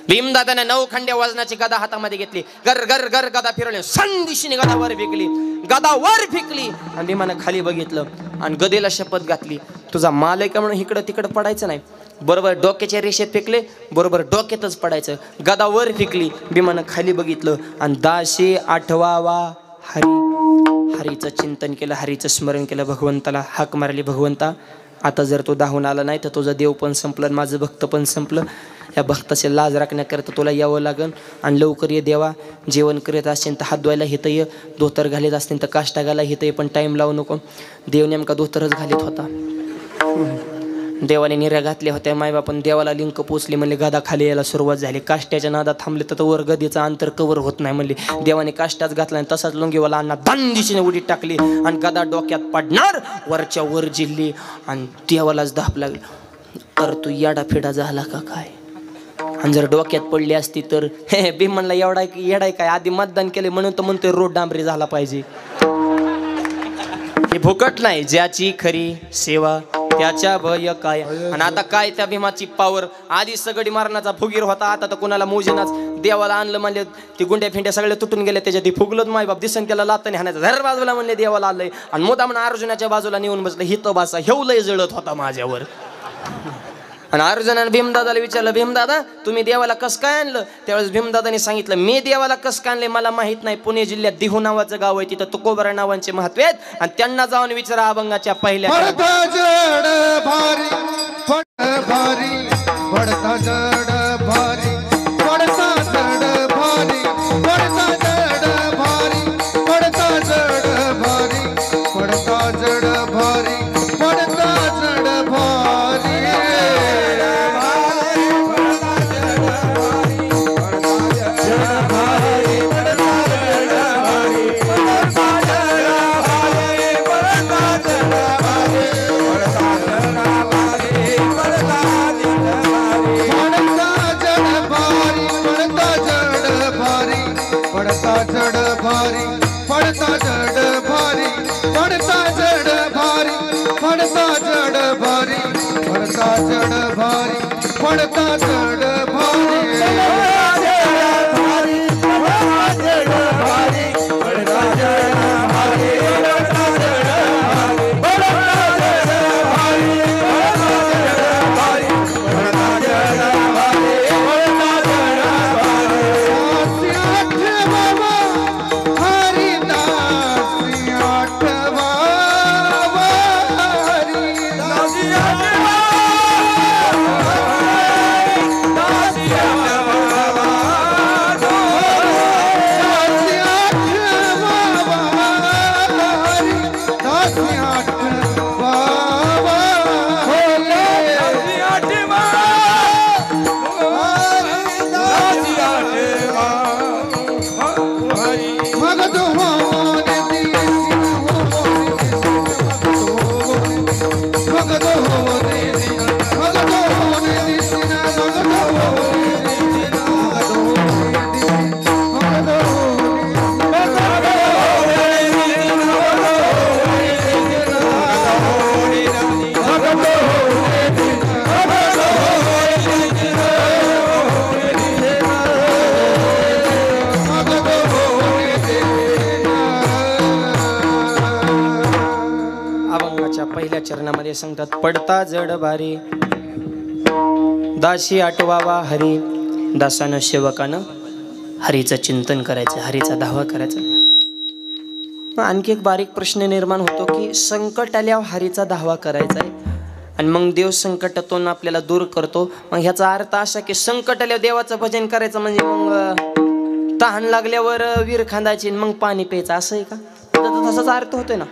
भीमदादाने 9 खंड्या वजनाची गदा हातामध्ये घेतली. गर गर गर गदा फिरवली, संदिशीने गदा वर फेकली, गदा वर फेकली आणि भीमानं खाली बघितलं आणि गदेला शपथ घातली, तुझा माल आहे का म्हणून इकडं तिकडं पडायचं नाही. बरोबर डोक्याच्या रेषेत फेकले, बरोबर डोक्यातच पडायचं. गदा वर फेकली, भीमानं खाली बघितलं आणि 1008वा हरीचं चिंतन केलं, हरीचं स्मरण केलं, भगवंताला हाक मारली, भगवंता आता जर तो धावून आला नाही तर तुझं देव पण संपलं, माझं भक्त पण संपलं. या भक्ताची लाज राखण्याकरता तुला यावं लागन आणि लवकर ये देवा. जेवण करीत असेल तर हात धुवायला हिथं ये, धोतर घालीत असतील तर काष्टा घाला हिथं ये, पण टाईम लावू नको. देव नेमका धोतरच घालीत होता. देवाने निर्या घातल्या होत्या. मायबापन देवाला लिंक पोचली म्हणले, गदा खाली यायला सुरुवात झाली. काष्ट्याच्या नादात थांबले तर वर गदीचं अंतर कवर होत नाही म्हणले. देवाने काष्ट्याच घातला आणि तसाच लुंगीवाला अण्णा दांडीशीने उडी टाकली आणि गदा डोक्यात पडणार, वरच्या वर जिल्ली आणि देवालाच धाप लागली. तर तू याडा फिडा झाला का काय. आणि जर डोक्यात पडली असती तर हे भीमनला एवढा येडाय काय आधी मतदान केले म्हणून तर म्हणतोय रोड डांबरी झाला पाहिजे. हे फुकट नाही, ज्याची खरी सेवा त्याच्या भय काय. आणि आता काय त्या भीमाची पावर. आधी सगळी मारण्याचा फुगीर होता, आता तर कोणाला मोजेनाच. देवाला आणलं म्हणले ती गुंड्या फिंड्या सगळ्या तुटून गेल्या, त्याच्यात ती फुगलत माय बाप दिसन त्याला लाताने हाणायचं. झर बाजूला म्हणले देवाला आलंय आणि मोठा म्हणून अर्जुनाच्या बाजूला नेऊन बसलं. हित बासा हेवलंय जळत होता माझ्यावर. आणि अर्जुनाने भीमदादाला विचारलं, भीमदादा तुम्ही देवाला कस काय आणलं? त्यावेळेस भीमदादाने सांगितलं, मी देवाला कस काय आणले मला माहित नाही. पुणे जिल्ह्यात दिहू नावाचं गाव आहे, तिथं तुकोबरा नावांचे महत्व आहेत आणि त्यांना जाऊन विचारा. अभंगाच्या पहिल्या पडता जड भारी पड भारी पडता जड भारी पडता जड भारी पडता जड भारी पडता जड भारी पडता जड भारी पडता जड भारी. पडता जड भारी पडता जड भारी पडता जड भारी पडता जड भारी पडता जड भारी पडता जड भारी. पहिल्या चरणामध्ये सांगतात, पडता जड भारी दासी आठवावा हरी. दासानं सेवकानं हरीचं चिंतन करायचं, हरीचा धावा करायचा. आणखी एक बारीक प्रश्न निर्माण होतो की संकट आल्यावर हरीचा धावा करायचा आहे आणि मग देव संकटातून आपल्याला दूर करतो. मग ह्याचा अर्थ असा की संकट आल्यावर देवाचं भजन करायचं म्हणजे मग तहान लागल्यावर विहीर खांदायची मग पाणी प्यायचं असं आहे का? तसाच अर्थ होतोय ना.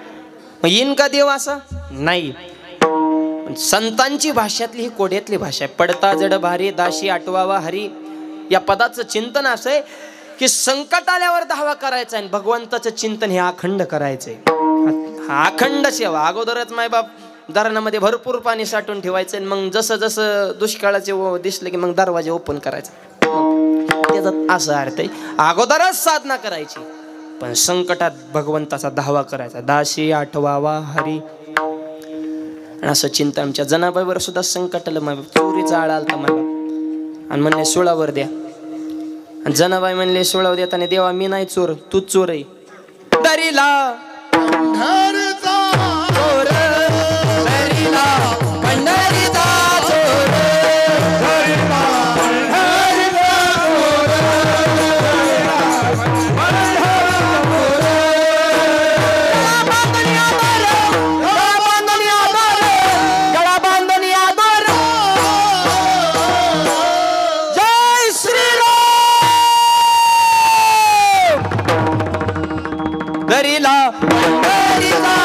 मग येईन का देव असं नाही. संतांची भाषातली ही कोड्यातली भाषा आहे. पडता जड भारी दाशी आठवावा हरी या पदाचं चिंतन असं आहे की संकट आल्यावर धावा करायचा आणि भगवंताचं चिंतन हे अखंड करायचंय. अखंड सेवा. अगोदरच मायबाप धरणामध्ये भरपूर पाणी साठवून ठेवायचं आणि मग जसं जसं दुष्काळाचे दिसले की मग दरवाजे ओपन करायचा. त्याचा असं अर्थ आहे अगोदरच साधना करायची पण संकटात भगवंताचा धावा करायचा. दाशी आठवावा हरी असं चिंतन. आमच्या जनाबाईवर सुद्धा संकट आलं. माय चोरीचा आळा आलता मायबाप आणि म्हणले सोळावर द्या. आणि जनाबाई म्हणले सोळावर देताना देवा मी नाही चोर तूच चोर आहे. दरीला पंढरीचा चोर दरीला पंढरीचा चोर दरीला दरीला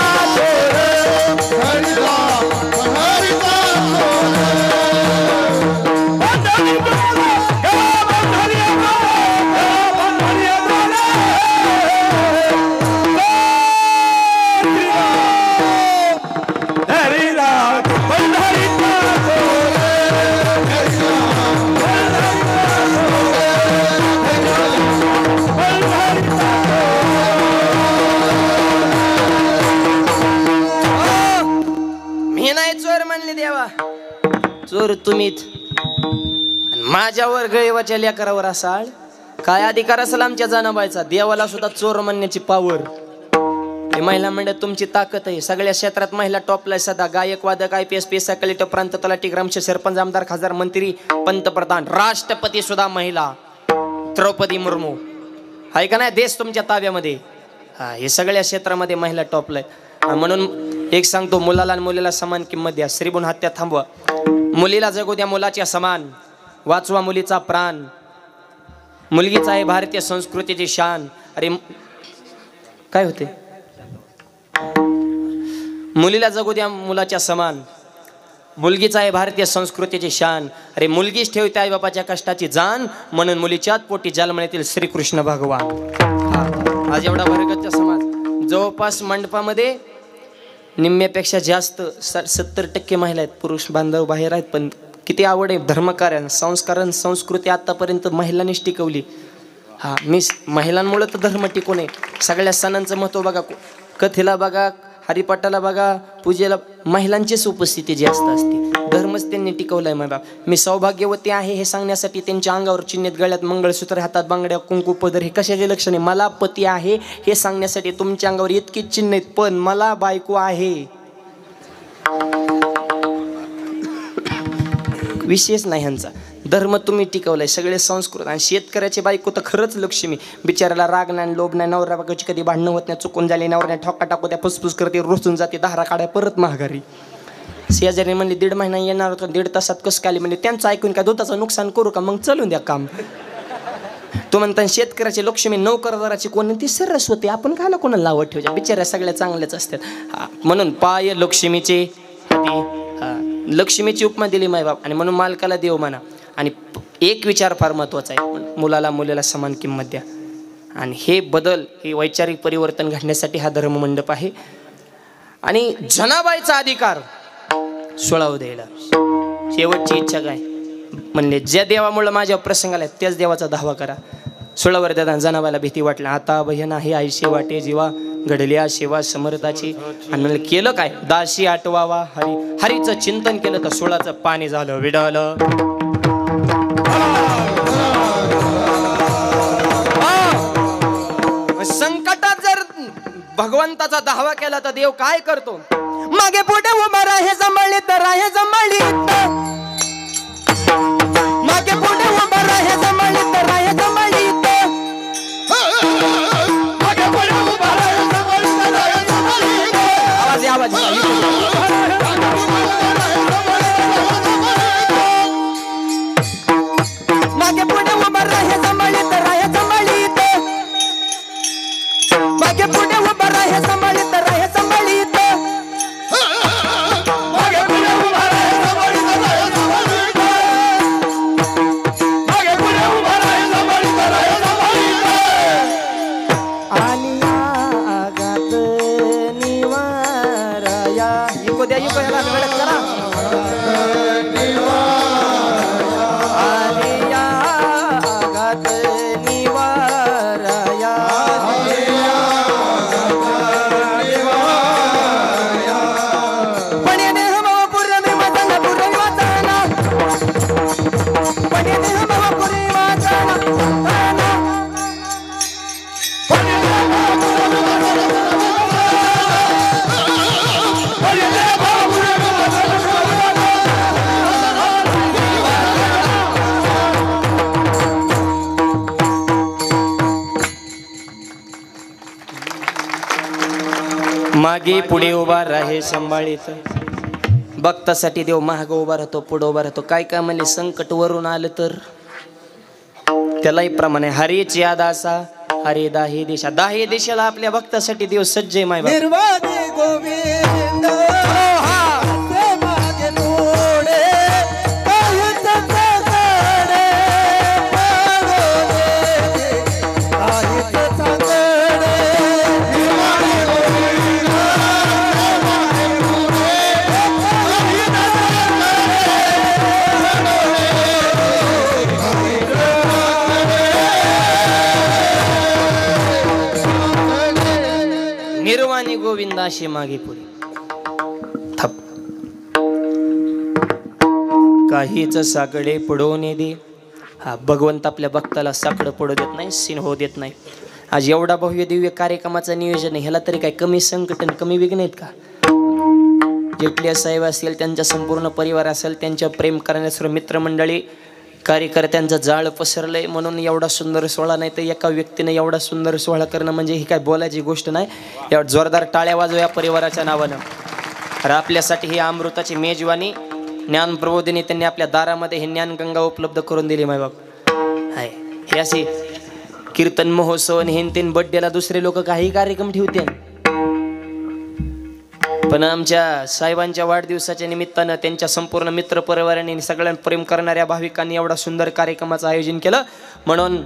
चोर तुम्हीच आणि माझ्यावर गैवाच्या लेकरावर असाल काय अधिकार असेल आमच्या जनाबाईचा देवाला सुद्धा चोर म्हणण्याची पावर हे महिला मंडळ तुमची ताकद आहे सगळ्या क्षेत्रात महिला टॉपला सदा गायक वादक IPS PSI कलेक्टर प्रांत तलाठी ग्रामसेवक सरपंच आमदार खासदार मंत्री पंतप्रधान राष्ट्रपती सुद्धा महिला द्रौपदी मुर्मू आहे का नाही देश तुमच्या ताब्यामध्ये हा हे सगळ्या क्षेत्रामध्ये महिला टॉपला आहे म्हणून एक सांगतो मुलाला आणि मुलीला समान किंमत द्या श्रीबुन हत्या थांबवा मुलीला जगू द्या मुलाच्या समान वाचवा मुलीचा प्राण मुलगीचा आहे भारतीय संस्कृतीची शान अरे काय होते मुलीला जगू द्या मुलाच्या समान मुलगीचा आहे भारतीय संस्कृतीची शान अरे मुलगीच ठेवते आई बापाच्या कष्टाची जाण म्हणून मुलीच्याच पोटी जन्मण्यातील श्रीकृष्ण भगवान आज एवढा वर्गाचा समाज जवळपास मंडपामध्ये निम्म्यापेक्षा जास्त 70% महिला आहेत पुरुष बांधव बाहेर आहेत पण किती आवड आहे धर्मकार्य संस्कारण संस्कृती आतापर्यंत महिलांनीच टिकवली हा मी महिलांमुळे तर धर्म टिकून आहे सगळ्या सणांचं महत्त्व बघा कथेला बघा हरिपाठाला बघा पूजेला महिलांचीच उपस्थिती जास्त असते धर्मच त्यांनी टिकवलाय माझा मी सौभाग्यवती आहे हे सांगण्यासाठी त्यांच्या अंगावर चिन्हित गळ्यात मंगळसूत्र हातात बांगड्या कुंकू पदर हे कशाचे लक्षण आहे मला पती आहे हे सांगण्यासाठी तुमच्या अंगावर इतकी चिन्ह आहेत पण मला बायको आहे विशेष नाही ह्यांचा धर्म तुम्ही टिकवलाय सगळे संस्कृत आणि शेतकऱ्याची बायको तर खरंच लक्ष्मी बिचाराला राग नाही लोभ नाही नवरा बायकोची कधी भांडणं होत नाही चुकून झाली नवऱ्याने ठोका टाकू त्या फुसफुस करते रोसून जाते धारा काढाय परत महागारी शेजारी म्हणले 1.5 महिना येणार होतं 1.5 तासात कसं काय म्हणजे त्यांचं ऐकून काय दुधाचं नुकसान करू का मग चालून द्या काम तो म्हणता शेतकऱ्याची लक्ष्मी नोकरदाराची कोण ती सरस होते आपण कायला कोणाला लावत ठेवच्या बिचाऱ्या सगळ्या चांगल्याच असतात म्हणून पाय लक्ष्मीचे लक्ष्मीची उपमा दिली मायबाप आणि म्हणून मालकाला देव म्हणा आणि एक विचार फार महत्त्वाचा आहे मुलाला मुलीला समान किंमत द्या आणि हे बदल हे वैचारिक परिवर्तन घडण्यासाठी हा धर्ममंडप आहे आणि जनाबाईचा अधिकार सोळावं द्यायला शेवटची इच्छा काय म्हणले ज्या देवामुळे माझ्या प्रसंगाला त्याच देवाचा धावा करा सोळावर दादा जनाबाईला भीती वाटली आता भयन आहे आईशी वाटे जीवा घडल्या सेवा समर्थाची आणि म्हणलं केलं काय दाशी आटवावा हरीचं चिंतन केलं तर सोळाचं पाणी झालं विडालं संकटात जर भगवंताचा धावा केला तर देव काय करतो मागे पुढे उभा राहे जमळी तर राहे जमळी मागे पुढे उभा राहे जमळी तर राहे जमळी मागे पुढे उभा राहे जमळी तर राहे जमळी आवाज मागे पुढे उभा राहे जमळी तर राहे जमळी मागे पुढे उभा राहे जमळी तर राहे जमळी मागे पुढे उभा राहे जमळी तर राहे जमळी मागे पुढे उभा राहे जमळी तर राहे जमळी आणि आगात निवाराया इको द्या इको याला वेळच करा मागे पुढे उभा राहे सांभाळीत भक्तासाठी देव महाग उभा राहतो पुढे उभा राहतो काय काय म्हणले संकट वरून आलं तर त्यालाही प्रमाणे हरीच या दासा हरे दाही दिशा दाही दिशेला आपल्या भक्तासाठी देव सज्ज आहे माय निर्वाणी गोविंद निर्वाणी गोविंदाशी मागे पुढे थप काहीच साकडे पडू नये दे. हा भगवंत आपल्या भक्ताला साकडं पडू देत नाही, सीन होऊ देत नाही. आज एवढा भव्य दिव्य कार्यक्रमाचं नियोजन आहे, ह्याला तरी काय कमी संकट आणि कमी विघ्न आहेत का? जेटली साहेब असतील, त्यांचा संपूर्ण परिवार असेल, त्यांच्या प्रेम करण्यास मित्रमंडळी कार्यकर्त्यांचं जाळ पसरलंय म्हणून एवढा सुंदर सोहळा. नाही तर एका व्यक्तीने एवढा सुंदर सोहळा करणं म्हणजे ही काय बोलायची गोष्ट नाही. एवढा जोरदार टाळ्या वाजव या परिवाराच्या नावानं. तर आपल्यासाठी ही अमृताची मेजवानी ज्ञान प्रबोधिनी त्यांनी आपल्या दारामध्ये हे ज्ञानगंगा उपलब्ध करून दिली. माय बाप हाय हे असे कीर्तन महोत्सव आणि हेन तेन बड्डेला दुसरे लोक काही कार्यक्रम ठेवते, पण आमच्या साहेबांच्या वाढदिवसाच्या निमित्तानं त्यांच्या संपूर्ण मित्र परिवाराने सगळ्यांना प्रेम करणाऱ्या भाविकांनी एवढा सुंदर कार्यक्रमाचं आयोजन केलं. म्हणून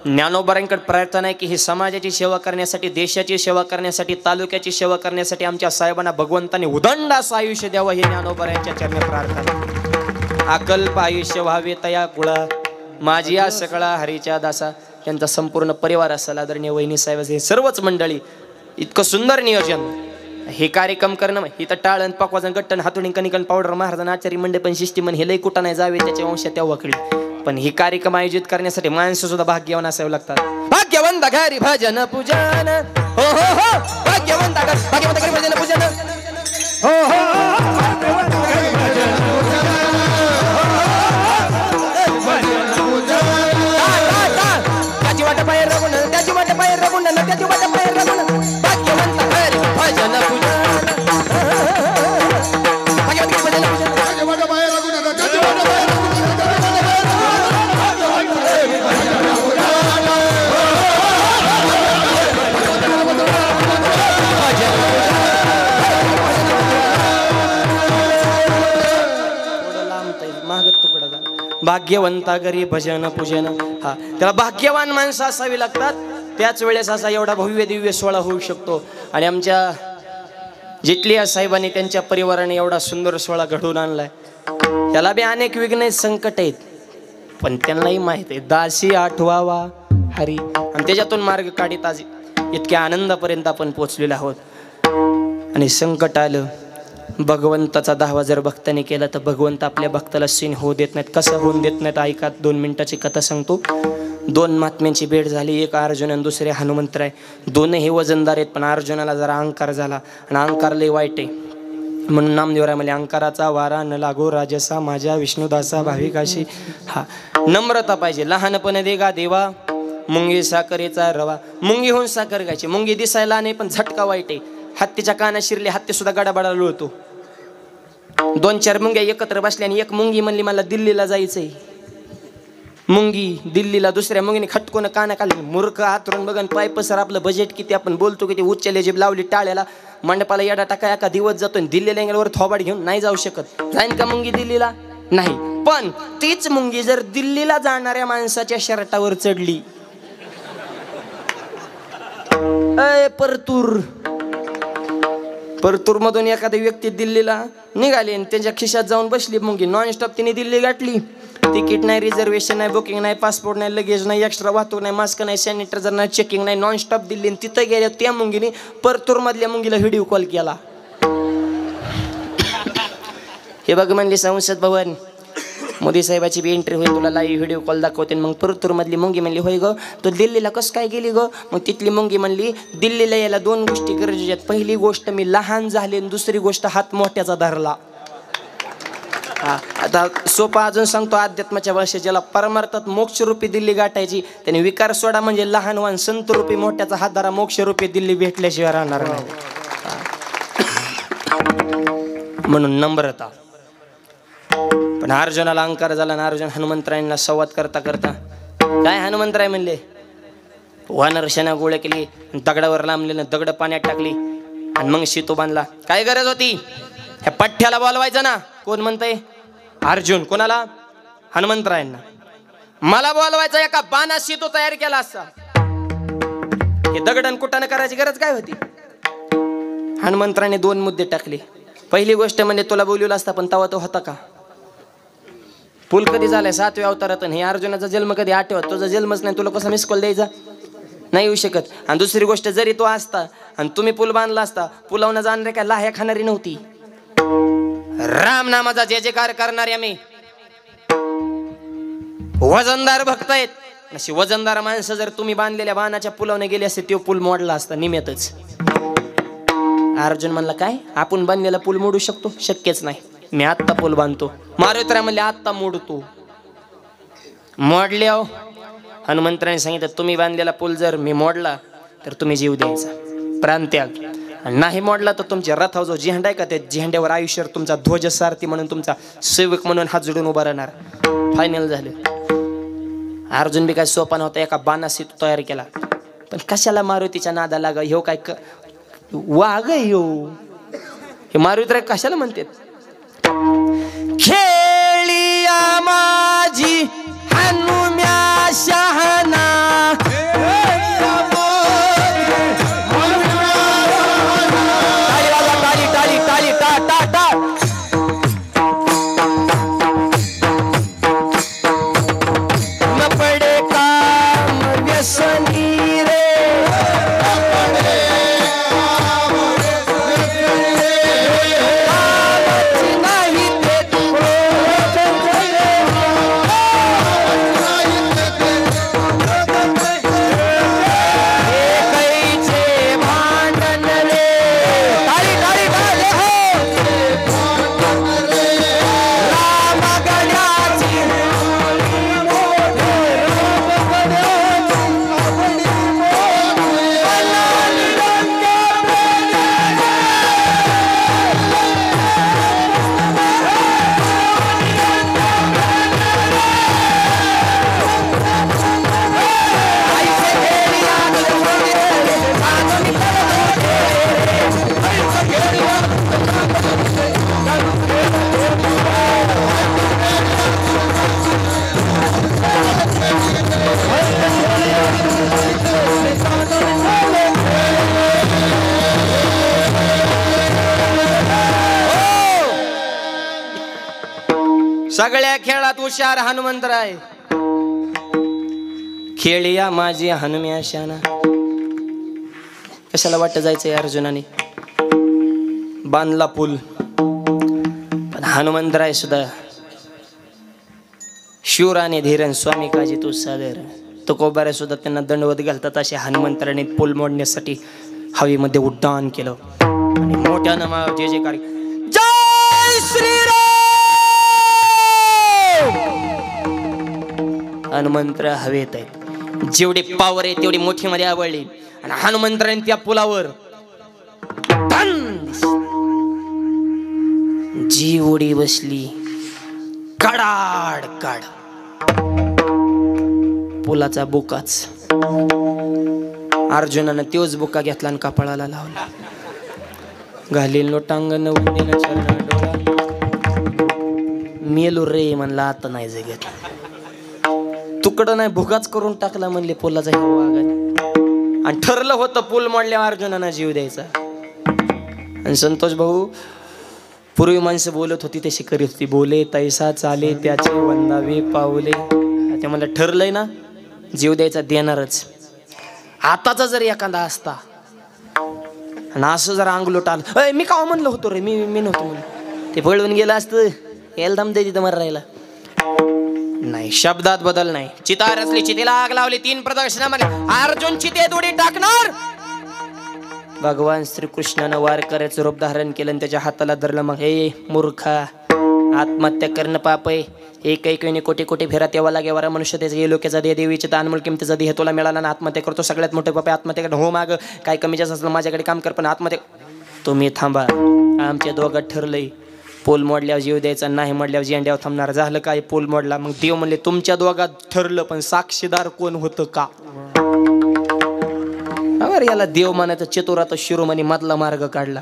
ज्ञानोबारांकडे प्रार्थना आहे की ही समाजाची सेवा करण्यासाठी, देशाची सेवा करण्यासाठी, तालुक्याची सेवा करण्यासाठी आमच्या साहेबांना भगवंताने उदंड असं आयुष्य द्यावं, हे ज्ञानोबारांच्या चरणी प्रार्थना. अकल्प आयुष्य व्हावे तया कुळा माझी या सकळा हरीच्या दासा. त्यांचा संपूर्ण परिवार असेल, आदरणीय वहिनी साहेब, हे सर्वच मंडळी, इतकं सुंदर नियोजन. हे कार्यक्रम करणं इथं टाळण पाकवाजन गट्टन हातुणी कणिकण पावडर महाराजन आचारी मंडे पण शिष्टीमन हे लई कुठं नाही जावे त्याच्या वंश त्या वकळी. पण ही कार्यक्रम आयोजित करण्यासाठी माणसं सुद्धा भाग्यवान असावे लागतात. भाग्यवंत घरी भजन पूजन, हो हो हो भाग्यवंत घरी भजन पूजन, हो हो त्याची वाट बाहेर रगुण, त्याची वाट बाहेर रगुण, त्याची वाट बाहेर रगुण, भाग्यवंत घरी भजन पूजन, भाग्यवंत घरी भजन पूजन, भाग्यवंत बाहेर रगुण, त्याची वाट बाहेर रगुण, भाग्यवंता घरी भजन पूजन. हा त्याला भाग्यवान माणसं असावी लागतात. त्याच वेळेस असा एवढा भव्य दिव्य सोहळा होऊ शकतो. आणि आमच्या जेटली साहेबांनी त्यांच्या परिवाराने एवढा सुंदर सोहळा घडवून आणलाय. त्याला बी अनेक विघ्न संकट आहेत, पण त्यांनाही माहित आहे दासी आठवावा हरी, आणि त्याच्यातून मार्ग काढीत आज इतक्या आनंदापर्यंत आपण पोचलेलो आहोत. आणि संकट आलं, भगवंताचा दावा जर भक्ताने केला तर भगवंत आपल्या भक्ताला सीन होऊ देत नाहीत. कसं होऊन देत नाहीत ऐका. 2 मिनिटाची कथा सांगतो. 2 महात्म्यांची भेट झाली, एक अर्जुन आणि दुसरे हनुमंतराय. दोनही वजनदार आहेत, पण अर्जुनाला जरा अहंकार झाला आणि अहंकार लय वाईट आहे. म्हणून नामदेवराय म्हणले अहंकाराचा वारा न लागो राजसा माझ्या विष्णुदासा भाविकाशी. हा नम्रता पाहिजे. लहानपणे देगा देवा मुंगी साखरेचा रवा. मुंगी होऊन साखर गायची. मुंगी दिसायला नाही पण झटका वाईट आहे. हत्तीच्या कानात शिरले, हत्ती सुद्धा गडाबडा लोळतो. 2-4 मुंग्या एकत्र बसल्या आणि एक मुंगी म्हणली मला दिल्लीला जायचंय. मुंगी दिल्लीला, दुसऱ्या मुंगीने खटकून काना खाली. मूर्ख हातरून बघन पाय पसर. आपलं बजेट किती, आपण बोलतो किती, उच्च लेजीब लावली टाळ्याला, मंडपाला येडा टाका एका दिवस जातो. दिल्लीला गेल्यावर थोबाड घेऊन नाही जाऊ शकत. जाईन का मुंगी दिल्लीला? नाही. पण तीच मुंगी जर दिल्लीला जाणाऱ्या माणसाच्या शर्टावर चढली, अय परतूर मधून एखादी व्यक्ती दिल्लीला निघाली आणि त्यांच्या खिशात जाऊन बसली मुंगी. नॉनस्टॉप तिने दिल्ली गाठली. तिकीट नाही, रिझर्वेशन नाही, बुकिंग नाही, पासपोर्ट नाही, लगेज नाही, एक्स्ट्रा वाहतूक नाही, मास्क नाही, सॅनिटायझर नाही, चेकिंग नाही, नॉनस्टॉप दिल्ली. तिथं गेल्या त्या मुंगीने परतूर मधल्या मुंगीला व्हिडिओ कॉल केला. हे बघ म्हणली संसद भवन, मोदी साहेबाची बी एंट्री होईल, तुला लाईव्ह व्हिडिओ कॉल दाखवते. मग परतूर मधली मुंगी म्हणली होय ग, तू दिल्लीला कसं काय गेली ग? मग तिथली मुंगी म्हणली दिल्लीला यायला 2 गोष्टी गरजेच्या आहेत. पहिली गोष्ट मी लहान झाले, दुसरी गोष्ट हात मोठ्याचा धरला. आता सोपा अजून सांगतो अध्यात्माच्या भाषेत. ज्याला परमार्थात मोक्षरूपी दिल्ली गाठायची त्याने विकार सोडा, म्हणजे लहान वान संतरूपी मोठ्याचा हात धरा. मोक्षरूपी दिल्ली भेटल्याशिवाय राहणार नाही. म्हणून नम्रता. पण अर्जुनाला अहंकार झाला ना. अर्जुन हनुमंतरायांना संवाद करता करता काय हनुमंतराय म्हणले, वानर शेना गोळ्या केली, दगडावर लांबलेलं दगड पाण्यात टाकली आणि मग शितो बांधला. काय गरज होती ह्या पठ्ठ्याला बोलवायचं ना? कोण म्हणतंय? अर्जुन. कोणाला? हनुमंतरायांना. मला बोलवायचं, एका बाणा शितो तयार केला असता. हे दगडन कुटानं करायची गरज काय होती? हनुमंतराने 2 मुद्दे टाकले. पहिली गोष्ट म्हणजे तुला बोलवलं असता, पण तवा तो होता का? पूल कधी झालाय? 7व्या अवतारात. हे अर्जुनाचा जन्म कधी? 8व्यात. तुझा जन्मच नाही, तुला कसा मिस कॉल द्यायचा? नाही येऊ शकत. आणि दुसरी गोष्ट, जरी तो असता आणि तुम्ही पूल बांधला असता, पुलावनं जाणारे काय लाह्या खाणारी नव्हती. राम नामाचा जे कार करणारे आम्ही, वजनदार भक्त आहेत. अशी वजनदार माणसं जर तुम्ही बांधलेल्या बाणाच्या पुलावने गेले असते तो पूल मोडला असता निम्यातच. अर्जुन म्हणला काय आपण बांधलेला पूल मोडू शकतो? शक्यच नाही. मी आत्ता पूल बांधतो. मारुतीराय म्हणले आत्ता मोडतो. मोडले हो. हनुमंतराने सांगितलं तुम्ही बांधलेला पूल जर मी मोडला तर तुम्ही जीव द्यायचा, प्राणत्याग. नाही मोडला तर तुमच्या रथावर जो झेंडा आहे का त्या झेंड्यावर आयुष्यावर तुमचा ध्वज सारथी म्हणून तुमचा सेवक म्हणून हात जोडून उभा राहणार. फायनल झालं. अर्जुन बी काय सोपा नव्हता. एका बाणाशी तो तयार केला. पण कशाला मारुतीच्या नादा लागा? ह्यो काय वाघ ह्यो. हे मारुती कशाला म्हणते? खेळिया माझी हनुम्या शहाणा सगळ्या खेळात हुशार हनुमंतराय. खेळिया माझी हनुम्या शाना. कशाला वाटत जायचंय अर्जुनाने? बांधला पूल. पण हनुमंतराय सुद्धा शूर आणि धीरन स्वामी काजी तू सादर. तुकोबारे सुद्धा त्यांना दंडवत घालतात. असे हनुमंतराने पूल मोडण्यासाठी हवेमध्ये उड्डाण केलं आणि मोठ्यानं जे जे कार्य जय श्रीराम. हनुमंत्र हवेत आहेत. जेवढी पावर आहे तेवढी मोठी मध्ये आवडली आणि हनुमंतराने त्या पुलावर जी उडी बसली. कडाड काढ पुलाचा बुकाच. अर्जुनानं तोच बुका घेतला आणि कपाळाला लावला. घालील लोटांगण उंदेन चरणा डोळा. मेलो रे म्हणला आता नाही जगत. तुकडं नाही भुगाच करून टाकला म्हणले पुलाचा वाघाने. आणि ठरलं होतं पूल मोडल्यावर अर्जुनानं जीव द्यायचा. आणि संतोष भाऊ पूर्वी माणसं बोलत होती तशी करीत होती. बोले तैसा चाले त्याचे वंदावे पावले. ते म्हणलं ठरलंय ना जीव द्यायचा देणारच. आताचा जर एखादा असता आणि असं जर अंगलोट आलं मी का म्हणलं होतो रे मी नव्हतो म्हणून ते पळून गेलं असतं. याला दम दे तिथं मर राहिला नाही. शब्दात बदल नाही. चिता रचली चितेला आग लावली. 3 प्रदक्षिणामध्ये अर्जुन चितेत उडी टाकणार. भगवान श्रीकृष्णानं वार करायचं रूप धारण केलं आणि त्याच्या हाताला धरलं. मग हे मूर्खा आत्महत्या करणं पाप आहे. एक कोटी कोटी फेरा तेव्हा लागेवारा मनुष्य त्याचा ये लोकांचा देह देवीचे तानमूल किमतीचा देह तुला मिळाला ना आत्महत्या करतो. सगळ्यात मोठे पाप आत्महत्या करणं. हो माग काय कमी जास्त असलं माझ्याकडे काम कर पण आत्महत्या. तुम्ही थांबा. आमच्या दोघात ठरलंय पोल मोडल्यावर जीव द्यायचा नाही मोडल्यावर झेंड्यावर थांबणार. झालं काय पोल मोडला. मग देव म्हणले तुमच्या दोघात ठरलं पण साक्षीदार कोण होतं का? अरे याला देव म्हणायचं चतुरात शिरोमणी मधला मार्ग काढला.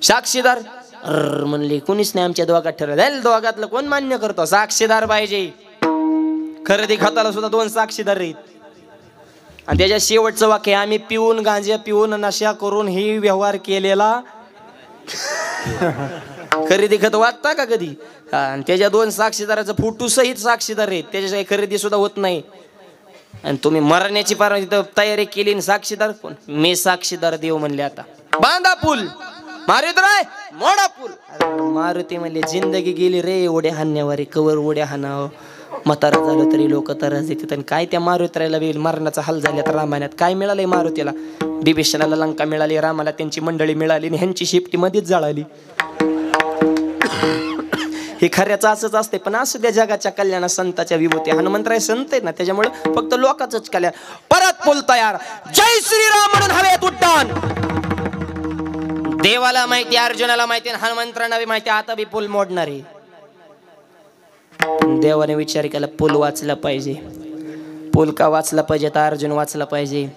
साक्षीदार म्हणले कोणीच नाही आमच्या दोघात ठरलं. दोघातलं कोण मान्य करतो? साक्षीदार पाहिजे. खरेदी खताला सुद्धा 2 साक्षीदार आहेत. आणि त्याच्या शेवटचं वाक्य आम्ही पिऊन गांजा पिऊन नशा करून ही व्यवहार केलेला. खरेदी खत वाटता का कधी? आणि त्याच्या 2 साक्षीदाराचं फोटो सहित साक्षीदार आहेत. त्याच्याशिवाय खरेदी सुद्धा होत नाही. आणि तुम्ही मरण्याची तयारी केली आणि साक्षीदार कोण? मी साक्षीदार देव म्हणले. आता बांधा पूल. मारुतीराय मोडा पूल. मारुती म्हणले जिंदगी गेली रे उड्या हाणण्यावारी कवर उड्या हाणाव. म्हातारा झालं तरी लोक त्रास देतात. आणि काय त्या मारुतीला बी मरणाचा हाल झाल्यात रामायणात. काय मिळालंय मारुतीला? बिभीषणाला लंका मिळाली, रामाला त्यांची मंडळी मिळाली आणि ह्यांची शिफ्टी मध्येच जळाली. हे खऱ्याचं असंच असते. पण असू द्या, जगाच्या कल्याणा संताच्या विभूती. हनुमंतराय संत आहेत ना, त्याच्यामुळे फक्त लोकांचंच कल्याण. परत पूल तयार. जय श्रीराम म्हणून हवेत उड्डाण. देवाला माहिती, अर्जुनाला माहिती, हनुमंतरांना बी माहिती आता बी पूल मोडणार आहे. देवाने विचार केला पूल वाचला पाहिजे. पूल का वाचला पाहिजे? तर अर्जुन वाचला पाहिजे.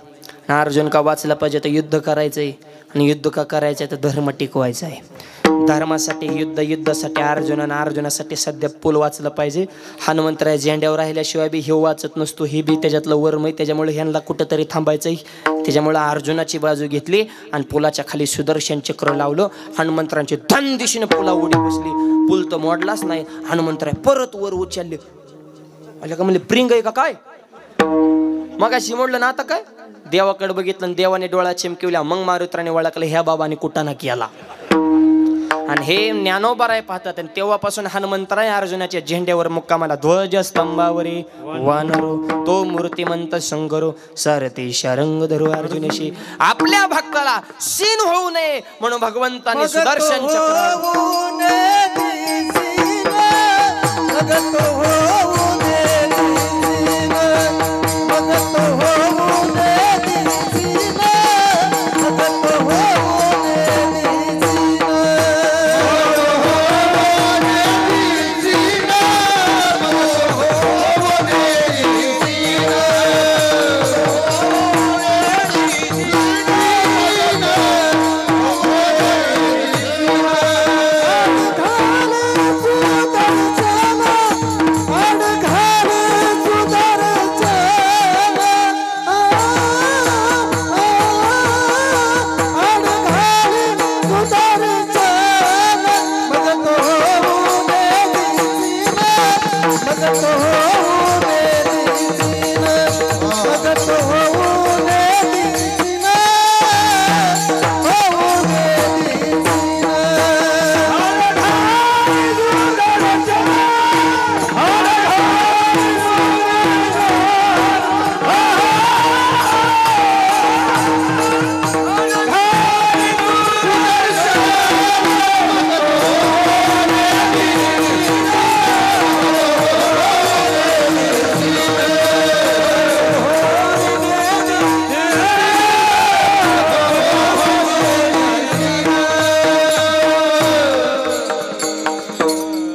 अर्जुन का वाचला पाहिजे? तर युद्ध करायचंय. आणि युद्ध का करायचंय? तर धर्म टिकवायचा आहे. धर्मासाठी युद्ध, युद्धासाठी अर्जुन आणि अर्जुनासाठी सध्या पूल वाचलं पाहिजे. हनुमंतराय झेंड्यावर राहिल्याशिवाय बी हे वाचत नसतो. हे बी त्याच्यातलं वर्म आहे. त्याच्यामुळे ह्यांना कुठंतरी थांबायचंय. त्याच्यामुळे अर्जुनाची बाजू घेतली आणि पुलाच्या खाली सुदर्शन चक्र लावलं. हनुमंतरांची धन दिशेने पुला उडी बसली. पूल तर मोडलाच नाही. हनुमंतराय परत वर उचलले. आल्या का म्हणले प्रिंग आहे का काय? मगाशी मोडलं ना, आता काय? देवाकडे बघितलं आणि देवाने डोळा चिमकिवल्या. मग मारुतीने ओळखलं ह्या बाबाने कुटाणा केला. आणि हे ज्ञानोबाराय पाहतात. आणि तेव्हापासून हनुमंतराय अर्जुनाच्या झेंड्यावर मुक्कामाला. ध्वज स्तंभावरी वानरो तो मूर्तिमंत शंकरो सारथी शारंग धरू अर्जुनशी. आपल्या भक्ताला सीन होऊ नये म्हणून भगवंताने सुदर्शन चक्र.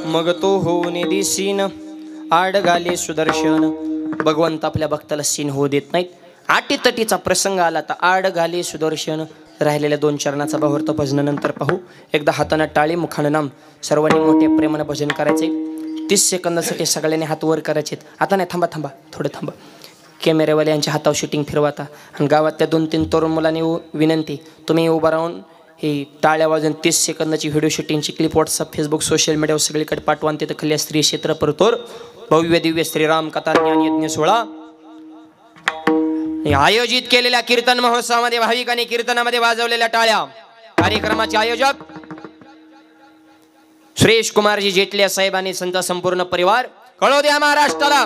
मग तो होऊन दिसीन आड घाले सुदर्शन. भगवंत आपल्या भक्ताला सीन होऊ देत नाहीत. आटीतटीचा प्रसंग आला तर आड घाले सुदर्शन. राहिलेल्या 2 चरणाचा भावार्थ भजनानंतर पाहू. एकदा हातानं टाळी मुखानं नाम. सर्वांनी मोठ्या प्रेमानं भजन करायचे. 30 सेकंदासाठी सगळ्यांनी हात वर करायचे. आता नाही, थांबा थांबा, थोडं थांबा. कॅमेरेवाले यांच्या हातावर शूटिंग फिरवाता. आणि गावातल्या 2-3 तरुण मुलांनी विनंती, तुम्ही उभा राहून ही टाळ्या वाजून 30 सेकंदाची व्हिडिओ शूटिंगची क्लिप व्हॉट्सअप, फेसबुक, सोशल मीडियावर सगळीकडे पाठवा. तिथं खाली स्त्री क्षेत्र परतोर भव्य दिव्य श्रीराम कथा ज्ञान यज्ञ सोहळा आयोजित केलेल्या कीर्तन महोत्सवामध्ये भाविकांनी कीर्तनामध्ये वाजवलेल्या टाळ्या. कार्यक्रमाचे आयोजक सुरेश कुमारजी जेटले साहेबांनी संत संपूर्ण परिवार. कळू द्या महाराष्ट्राला,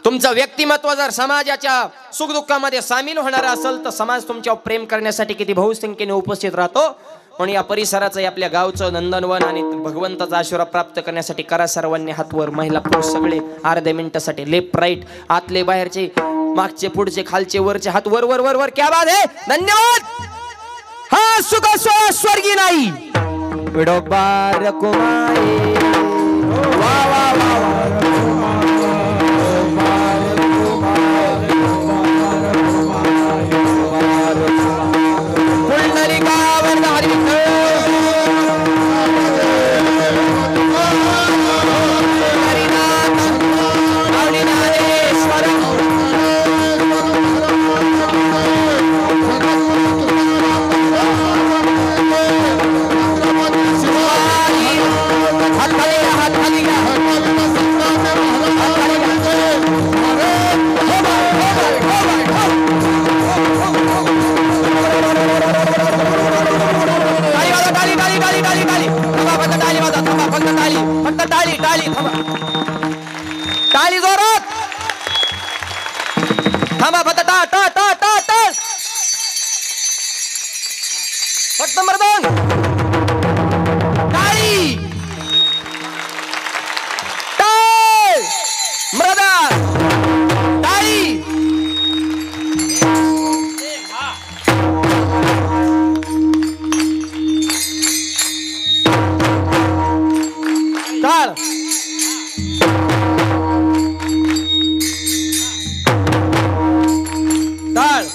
तुमचं व्यक्तिमत्व जर समाजाच्या सुखदुःखामध्ये सामील होणार असेल तर समाज तुमच्यावर प्रेम करण्यासाठी किती बहुसंख्येने उपस्थित राहतो. म्हणून या परिसराचं, आपल्या गावचं नंदनवन आणि भगवंताचा आशीर्वाद प्राप्त करण्यासाठी करा सर्वांनी हातवर. महिला पुरुष सगळे अर्ध्या मिनिटासाठी लेफ्ट राईट, आतले बाहेरचे, मागचे पुढचे, खालचे वरचे, हात वर वर वर वर. क्या बात है, धन्यवाद. हा सुख स्वर्गी नाही विडोबार कुमारी. वा वा वा टाळी जोरात. थांबा फक्त टा टा टा टा टा फक्त मर्दान. टाळी टाळ मर्दान टाळी. टाळ टाळ.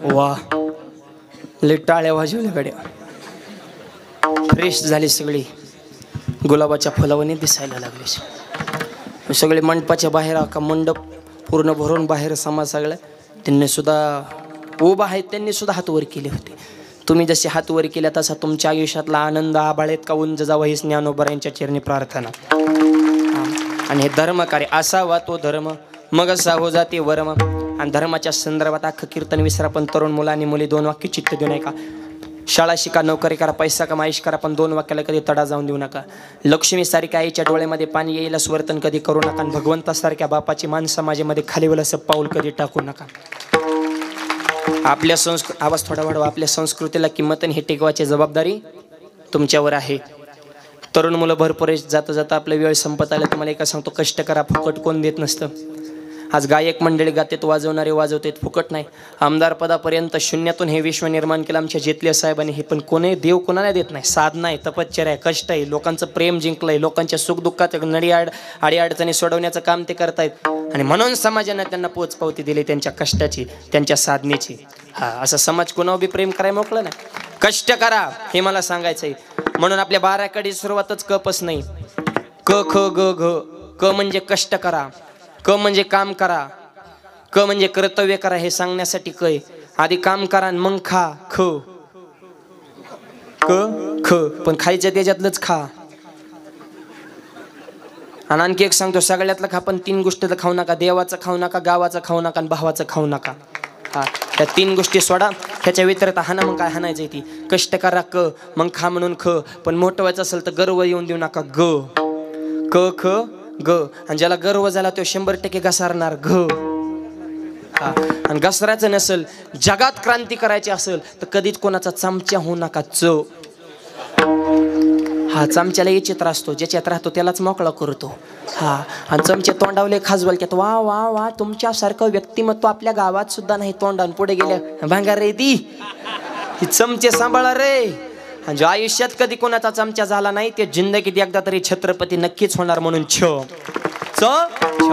वा लय टाळ्या वाजवल्या गाड्या. फ्रेश झाली सगळी, गुलाबाच्या फुलावाने दिसायला लागले सगळे. मंडपाच्या बाहेर का मंडप पूर्ण भरून बाहेर समाज सगळा. त्यांनी सुद्धा उभा आहेत, त्यांनी सुद्धा हात वर केले होते. तुम्ही जसे हात वर केल्या तसा तुमच्या आयुष्यातला आनंद आबाळेत का उंच जावा हीच ज्ञानोबा यांच्या चरणी प्रार्थना. आणि हे धर्म कार्य असावा तो धर्म, मग असा हो जाते वर्म. आणि धर्माच्या संदर्भात अख्खं कीर्तन विसरा, पण तरुण मुलांनी मुली 2 वाक्य चित्त देऊ नका. शाळा शिका, नोकरी करा, पैसा कमा, आयुष करा, पण 2 वाक्याला कधी तडा जाऊन देऊ नका. लक्ष्मी सारख्या आईच्या डोळ्यामध्ये पाणी येईल स्वर्तन कधी करू नका. आणि भगवंतासारख्या बापाची मान समाजामध्ये खाली वेळ असं पाऊल कधी टाकू नका. आपल्या आवाज थोडा वाढवा. आपल्या संस्कृतीला किंमत हे टिकवायची जबाबदारी तुमच्यावर आहे. तरुण मुलं भरपूर जाता जाता आपला वेळ संपत आला. तुम्हाला एका सांगतो, कष्ट करा, फुकट कोण देत नसतं. आज गायक मंडळी गातेत, वाजवणारे वाजवतेत, फुकट नाही. आमदार पदापर्यंत शून्यातून हे विश्व निर्माण केलं आमच्या जेतले साहेबांनी. हे पण कोणी देव कोणाला देत नाही. साधना आहे, तपश्चर्या आहे, कष्ट आहे, लोकांचं प्रेम जिंकलंय, लोकांच्या सुखदुःखाचं अडीअडचणी सोडवण्याचं काम ते करतायत. आणि म्हणून समाजाने त्यांना पोचपावती दिली त्यांच्या कष्टाची, त्यांच्या साधनेची. असं समाज कोणावर बी प्रेम करायला मोकळं नाही. कष्ट करा हे मला सांगायचंय. म्हणून आपल्या 12 कडे सुरुवातच कपच नाही. क ख ग घ. क म्हणजे कष्ट करा, क म्हणजे काम करा, क म्हणजे कर्तव्य करा हे सांगण्यासाठी क. आधी काम करा मग खा. ख क ख पण खायचं त्याच्यातलंच खा. आणि आणखी एक सांगतो, सगळ्यातलं खा पण 3 गोष्टी खाऊ नका. देवाचं खाऊ नका, गावाचं खाऊ नका आणि भावाचं खाऊ नका. त्या 3 गोष्टी सोडा. ह्याच्या व्यतिरिक्त हाना मग काय हाणायचं ती. कष्ट करा क, मग खा म्हणून ख. पण मोठं व्हायचं असेल तर गर्व येऊन देऊ नका. ग क ख ग. आणि ज्याला गर्व झाला तो 100% घसारणार. घ. आणि घसरायचं नसेल, जगात क्रांती करायची असेल तर कधीच कोणाचा चमचा होऊ नका. च. चमच्याला याच्यात असतो, ज्याच्यात राहतो त्यालाच मोकळा करतो. आणि चमचे तोंडावले खाजवाल त्यात. वा वा वा, तुमच्यासारखं व्यक्तिमत्व आपल्या गावात सुद्धा नाही. तोंडान पुढे गेल्या भांगार रे ती. ही चमचे सांभाळा रे. आणि जो आयुष्यात कधी कोणाचा चमचा झाला नाही ते जिंदगीत एकदा तरी छत्रपती नक्कीच होणार. म्हणून छ च छ.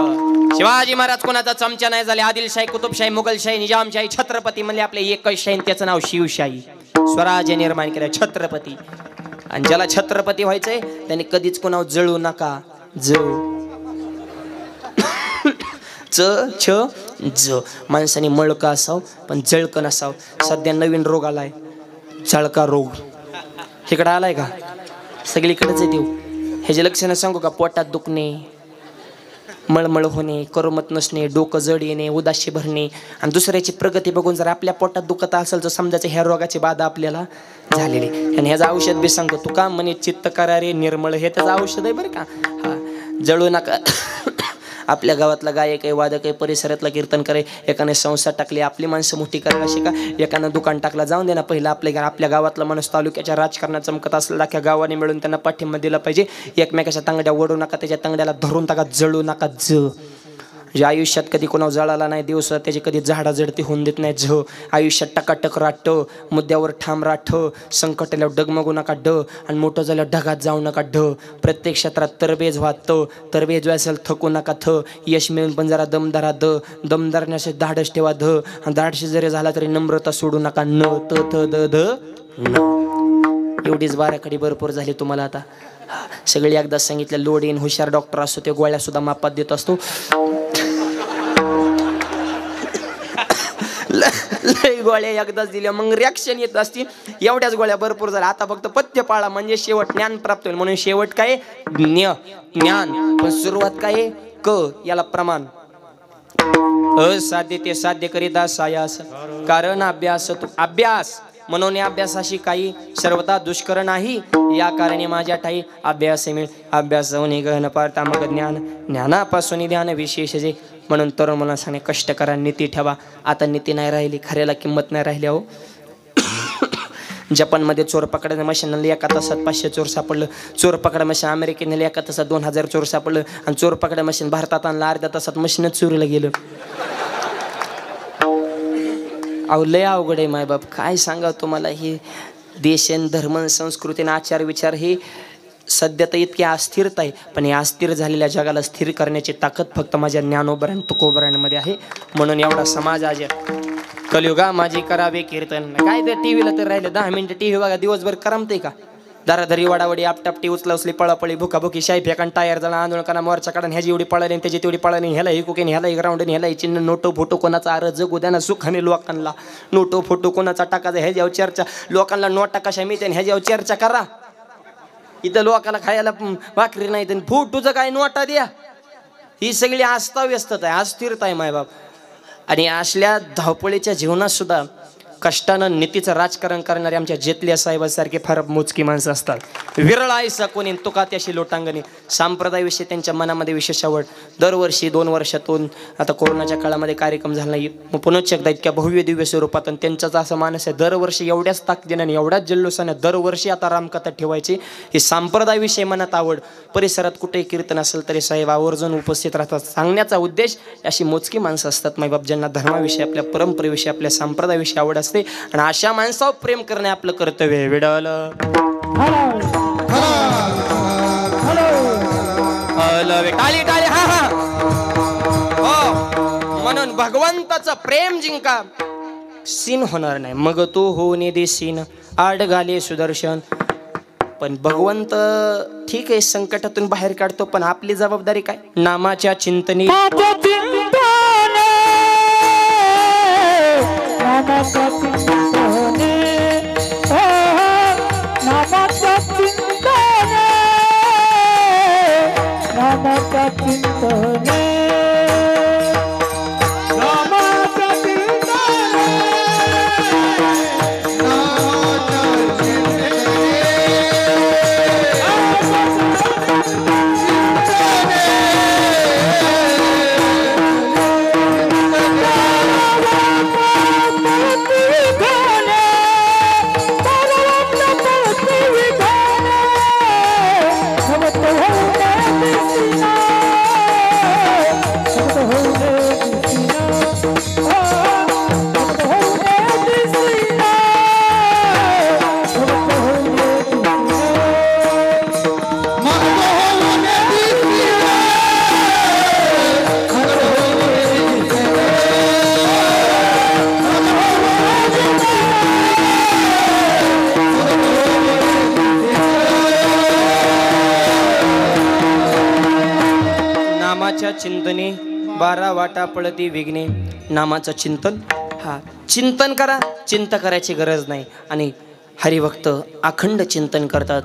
शिवाजी महाराज कोणाचा चमचा नाही झाले. आदिलशाही, कुतुबशाही, मुघलशाही, निजामशाही, छत्रपती म्हणजे आपले एकच शाही, त्याचं नाव शिवशाही. स्वराज्य निर्माण केलं छत्रपती. आणि ज्याला छत्रपती व्हायचंय त्याने कधीच कोणावर जळू नका. ज च छ ज. माणसाने मळका असावं पण जळक नसावं. सध्या नवीन रोग आलाय, जळका रोग. इकडे आलाय का? सगळीकडेच आहे देव. ह्याचे लक्षणं सांगू का? पोटात दुखणे, मळमळ होणे, करमत नसणे, डोकं जड येणे, उदाशी भरणे. आणि दुसऱ्याची प्रगती बघून जर आपल्या पोटात दुखत असेल तर समजायचं ह्या रोगाची बाधा आपल्याला झालेली. आणि ह्याचं औषध बी सांगतो. तू का म्हणे चित्त करा रे निर्मळ, हे त्याचं औषध आहे बरं का. जळू नका. आपल्या गावातला गायक आहे, वादक आहे, परिसरातला कीर्तन करे. एकाने संसार टाकले, आपली माणसं मोठी करायला शिका. एकानं दुकान टाकला, जाऊन दे ना. पहिला आपल्या गावातला माणूस तालुक्याच्या राजकारणात चमकत असलेला अख्ख्या गावाने मिळून त्यांना पाठिंबा दिला पाहिजे. एकमेकाच्या तांगड्या ओढू नका, त्याच्या तांगड्याला धरून टाका. जळू नका. ज. जे आयुष्यात कधी कोणावर जळाला नाही दिवस त्याची कधी झाडा जडती होऊन देत नाही. झ. आयुष्यात टकाटक राट, मुद्द्यावर ठाम राठ. संकट आल्यावर डगमगू नका. ड. आणि मोठं झाल्यावर ढगात जाऊ नका. ढ. प्रत्येक क्षेत्रात तरबेज व्हा. त. तरबेज असेल थकू नका. थ. यश मिळून पण जरा दमदारा. द. दमदारण्यासाठी धाडस ठेवा. ध. आणि धाडशी जरी झाला तरी नम्रता सोडू नका. न. त थ द ध न. एवढीच 12 कडी भरपूर झाली तुम्हाला आता. सगळी एकदाच सांगितलं, लोड इन हुशार डॉक्टर असतो ते गोळ्या सुद्धा मापात देत असतो. लय गोळ्या एकदाच दिल्या मग रिॲक्शन येत असतील. एवढ्याच गोळ्या भरपूर झाल्या. आता फक्त पथ्य पाळा म्हणजे शेवट ज्ञान प्राप्त होईल. म्हणून शेवट काय ज्ञान, पण सुरुवात काय क याला प्रमाण. असाध्य ते साध्य करीता सायास, कारण अभ्यास तो अभ्यास. म्हणून या अभ्यासाशी काही सर्वथा दुष्कर नाही. या कारणे माझ्या ठाई अभ्यास मिळ. अभ्यास होणे गहन पारता मग ज्ञान, ज्ञानापासून ध्यान विशेष जे. म्हणून तरुण मला सांगणे कष्ट करा, नीती ठेवा. आता नीती नाही राहिली, खऱ्याला किंमत नाही राहिली. अहो जपानमध्ये चोर पकडायचं मशीन एका तासात 500 चोर सापडलं. चोर पकडा मशीन अमेरिकेने एका तासात 2000 चोर सापडलं. आणि चोर पकडा मशीन भारतात आणलं, अर्ध्या तासात मशीनच चोरीला गेलं. अहो लय अवघड आहे मायबाप. काय सांगा तुम्हाला, हे देशन धर्म संस्कृती आणि आचार विचार हे सध्या तर इतकी अस्थिरता आहे. पण या अस्थिर झालेल्या जगाला स्थिर करण्याची ताकद फक्त माझ्या ज्ञानोबरा आणि तुकोबरांमध्ये आहे. म्हणून एवढा समाज आज कलियुगा माझी करावे कीर्तन. काय ते टीव्हीला तर राहिलं 10 मिनिटं टीव्ही बघा, दिवसभर करमते का? दाराधरी वडावडी आपटापटी उचला उचली पळापळी भुकाभुकी शाई फेकान टायर जळा आंदोलन करा मोर्चा काढून ह्याची एवढी पळाली त्याची तेवढी पळाली ह्याला ही कुकेन ह्याला एक राऊंड ह्याला चिन्ह नोटो फोटो कोणाचा आर जगू द्या ना सुखाने लोकांना. नोटो फोटो कोणाचा टाकायचा ह्याच्यावर चर्चा. लोकांना नोटा कशा मिळते ह्याच्यावर चर्चा करा. इथं लोकांना खायला भाकरी नाही तर फोटोचं काय नोटा द्या. ही सगळी अस्ताव्यस्तता आहे, अस्थिरता आहे मायबाप. आणि असल्या धावपळीच्या जीवनात सुद्धा कष्टानं नीतीचं राजकारण करणारे आमच्या जेतल्या साहेबांसारखे फार मोजकी माणसं असतात. विरळ आहे कोणी तुका त्याशी लोटांगणी. संप्रदायाविषयी त्यांच्या मनामध्ये विशेष आवड. दरवर्षी 2 वर्षातून आता कोरोनाच्या काळामध्ये कार्यक्रम झाला नाही, मग पुनश्च एकदा इतक्या भव्य दिव्य स्वरूपात. आणि त्यांचाच असं मानस आहे दरवर्षी एवढ्याच ताकदीने आणि एवढ्याच जल्लोषाने दरवर्षी आता रामकथा ठेवायची. ही संप्रदायाविषयी मनात आवड. परिसरात कुठेही कीर्तन असेल तरी साहेब आवर्जून उपस्थित राहतात. सांगण्याचा उद्देश अशी मोजकी माणसं असतात मायबाप ज्यांना धर्माविषयी आपल्या परंपरेविषयी आपल्या संप्रदायाविषयी आवड असते. आणि अशा माणसावर प्रेम करणे आपलं कर्तव्य आहे. विडल टाळी टाळी हा हा हो. म्हणून भगवंताचं प्रेम जिंका, सीन होणार नाही. मग तो होणे दे सीन आड घाले सुदर्शन. पण भगवंत ठीक आहे संकटातून बाहेर काढतो, पण आपली जबाबदारी काय? नामाच्या चिंतनी नामाच्या चिंतने, नामाच्या चिंतने, नामाच्या चिंतने, नामाच्या चिंतने 12 वाटा पळती विघ्ने. नामाचं चिंतन, हा चिंतन करा. चिंता करायची गरज नाही. आणि हरिभक्त अखंड चिंतन करतात.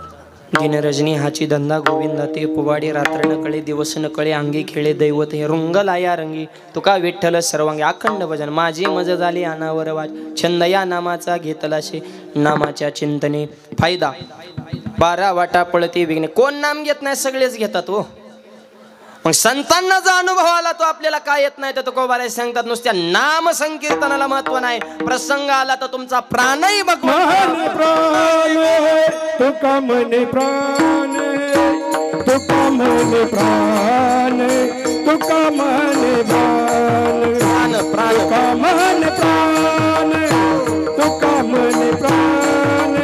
दिन रजनी हाची धंदा गोविंदा ते पुवाडी रात्र न कळे दिवस न कळे अंगी खेळे दैवत हे रुंग लाया रंगी. तुका विठ्ठल सर्वांगी. अखंड भजन माझी मज झाली अनावर वाच. छंद या नामाचा घेतलाशे. नामाच्या चिंतने फायदा 12 वाटा पळती विघ्ने. कोण नाम घेत नाही? सगळेच घेतात हो. मग संतांना जो अनुभव आला तो आपल्याला काय येत नाही तर तुकोबाराय सांगतात नुसत्या नाम संकीर्तनाला महत्व नाही. प्रसंग आला तर तुमचा प्राणही भगवान तुका मने प्राण, तुका मने प्राण, तुका मने प्राण, प्राण मन प्राण, तुका मने प्राण,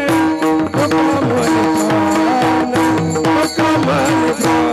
तुका मने प्राण, तुका मने प्राण.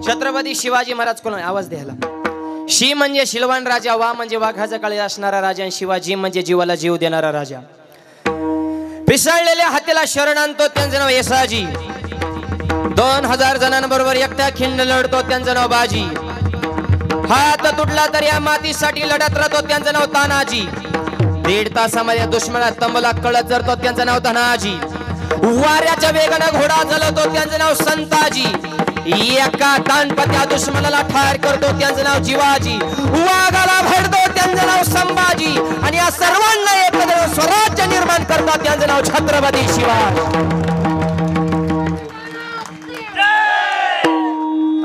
छत्रपती शिवाजी महाराज कोण आवाज द्यायला. शी म्हणजे शिलवान राजा, वा म्हणजे वाघाचा काळी असणारा राजा, आणि शिवाजी म्हणजे जीवाला जीव देणारा राजा. पिसळलेल्या हातीला शरण आणतो त्यांचं नाव येसाजी. 2000 जणांबरोबर एकट्या खिंड लढतो त्यांचं नाव बाजी. हात तुटला तर या मातीसाठी लढत राहतो त्यांचं नाव तानाजी. 1.5 तासामध्ये दुश्मना तंबला कळत जरतो त्यांचं नाव धनाजी. वाऱ्याच्या वेगानं घोडा चालवतो त्यांचं नाव संताजी. एका तानपत्या दुश्मनाला ठार करतो त्यांचं नाव जीवाजी. वाघाला भरतो त्यांचं नाव संभाजी. आणि या सर्वांना एकत्र स्वराज्य निर्माण करतात त्यांचं नाव छत्रपती शिवाजी.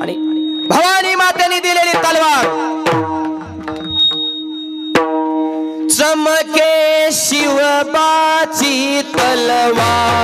आणि भवानी मातेने दिलेली तलवार चमके शिवबाची तलवार.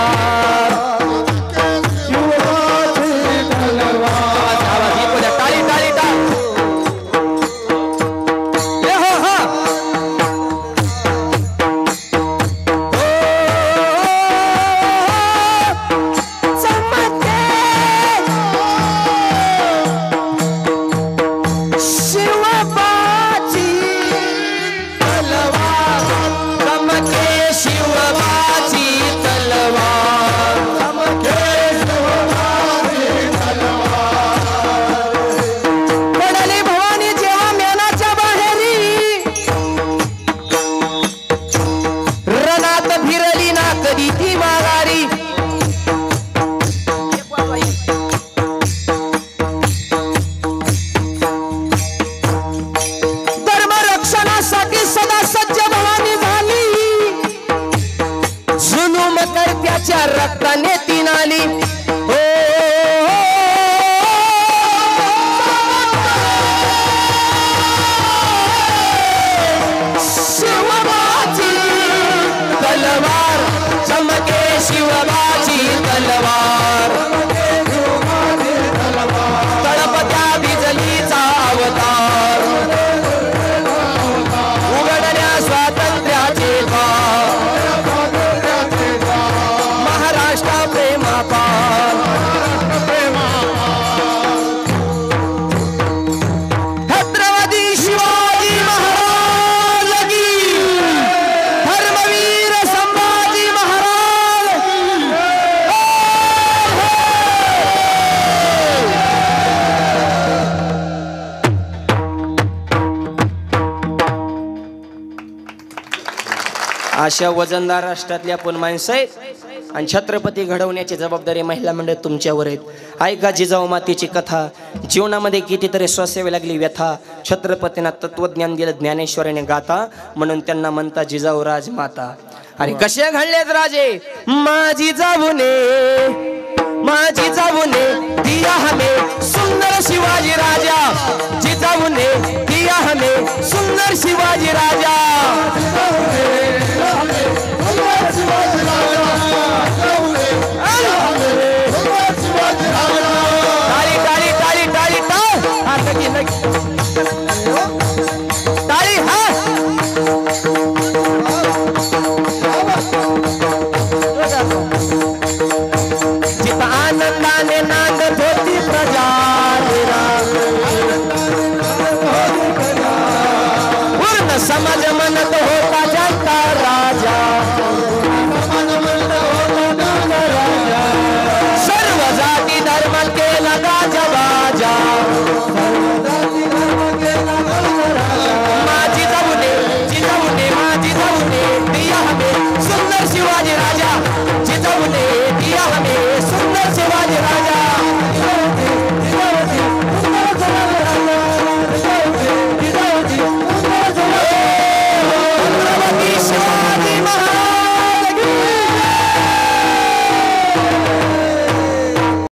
अशा वजनदार राष्ट्रातली आपण माणसं आहेत आणि छत्रपती घडवण्याची जबाबदारी महिला मंडळ तुमच्यावर आहेत. ऐका जिजाऊ मातेची कथा. जीवनामध्ये कितीतरी सोसावी लागली व्यथा. छत्रपतींना तत्वज्ञान दिलं ज्ञानेश्वराने गाथा, म्हणून त्यांना म्हणता जिजाऊ राजमाता. अरे कसे घडलेत राजे माझी जाऊने, माझी जाऊने दिया हमें सुंदर शिवाजी राजा. जिजाऊने दिया हमें सुंदर शिवाजी राजा. टाळी टाळी टाळी टाळी टाळी हा. जिथं आनंदाने नांदत होती प्रजा, पूर्ण समाज म्हणत होता जनता राजा. सर्व जाती धर्म केला गाजा बाजा.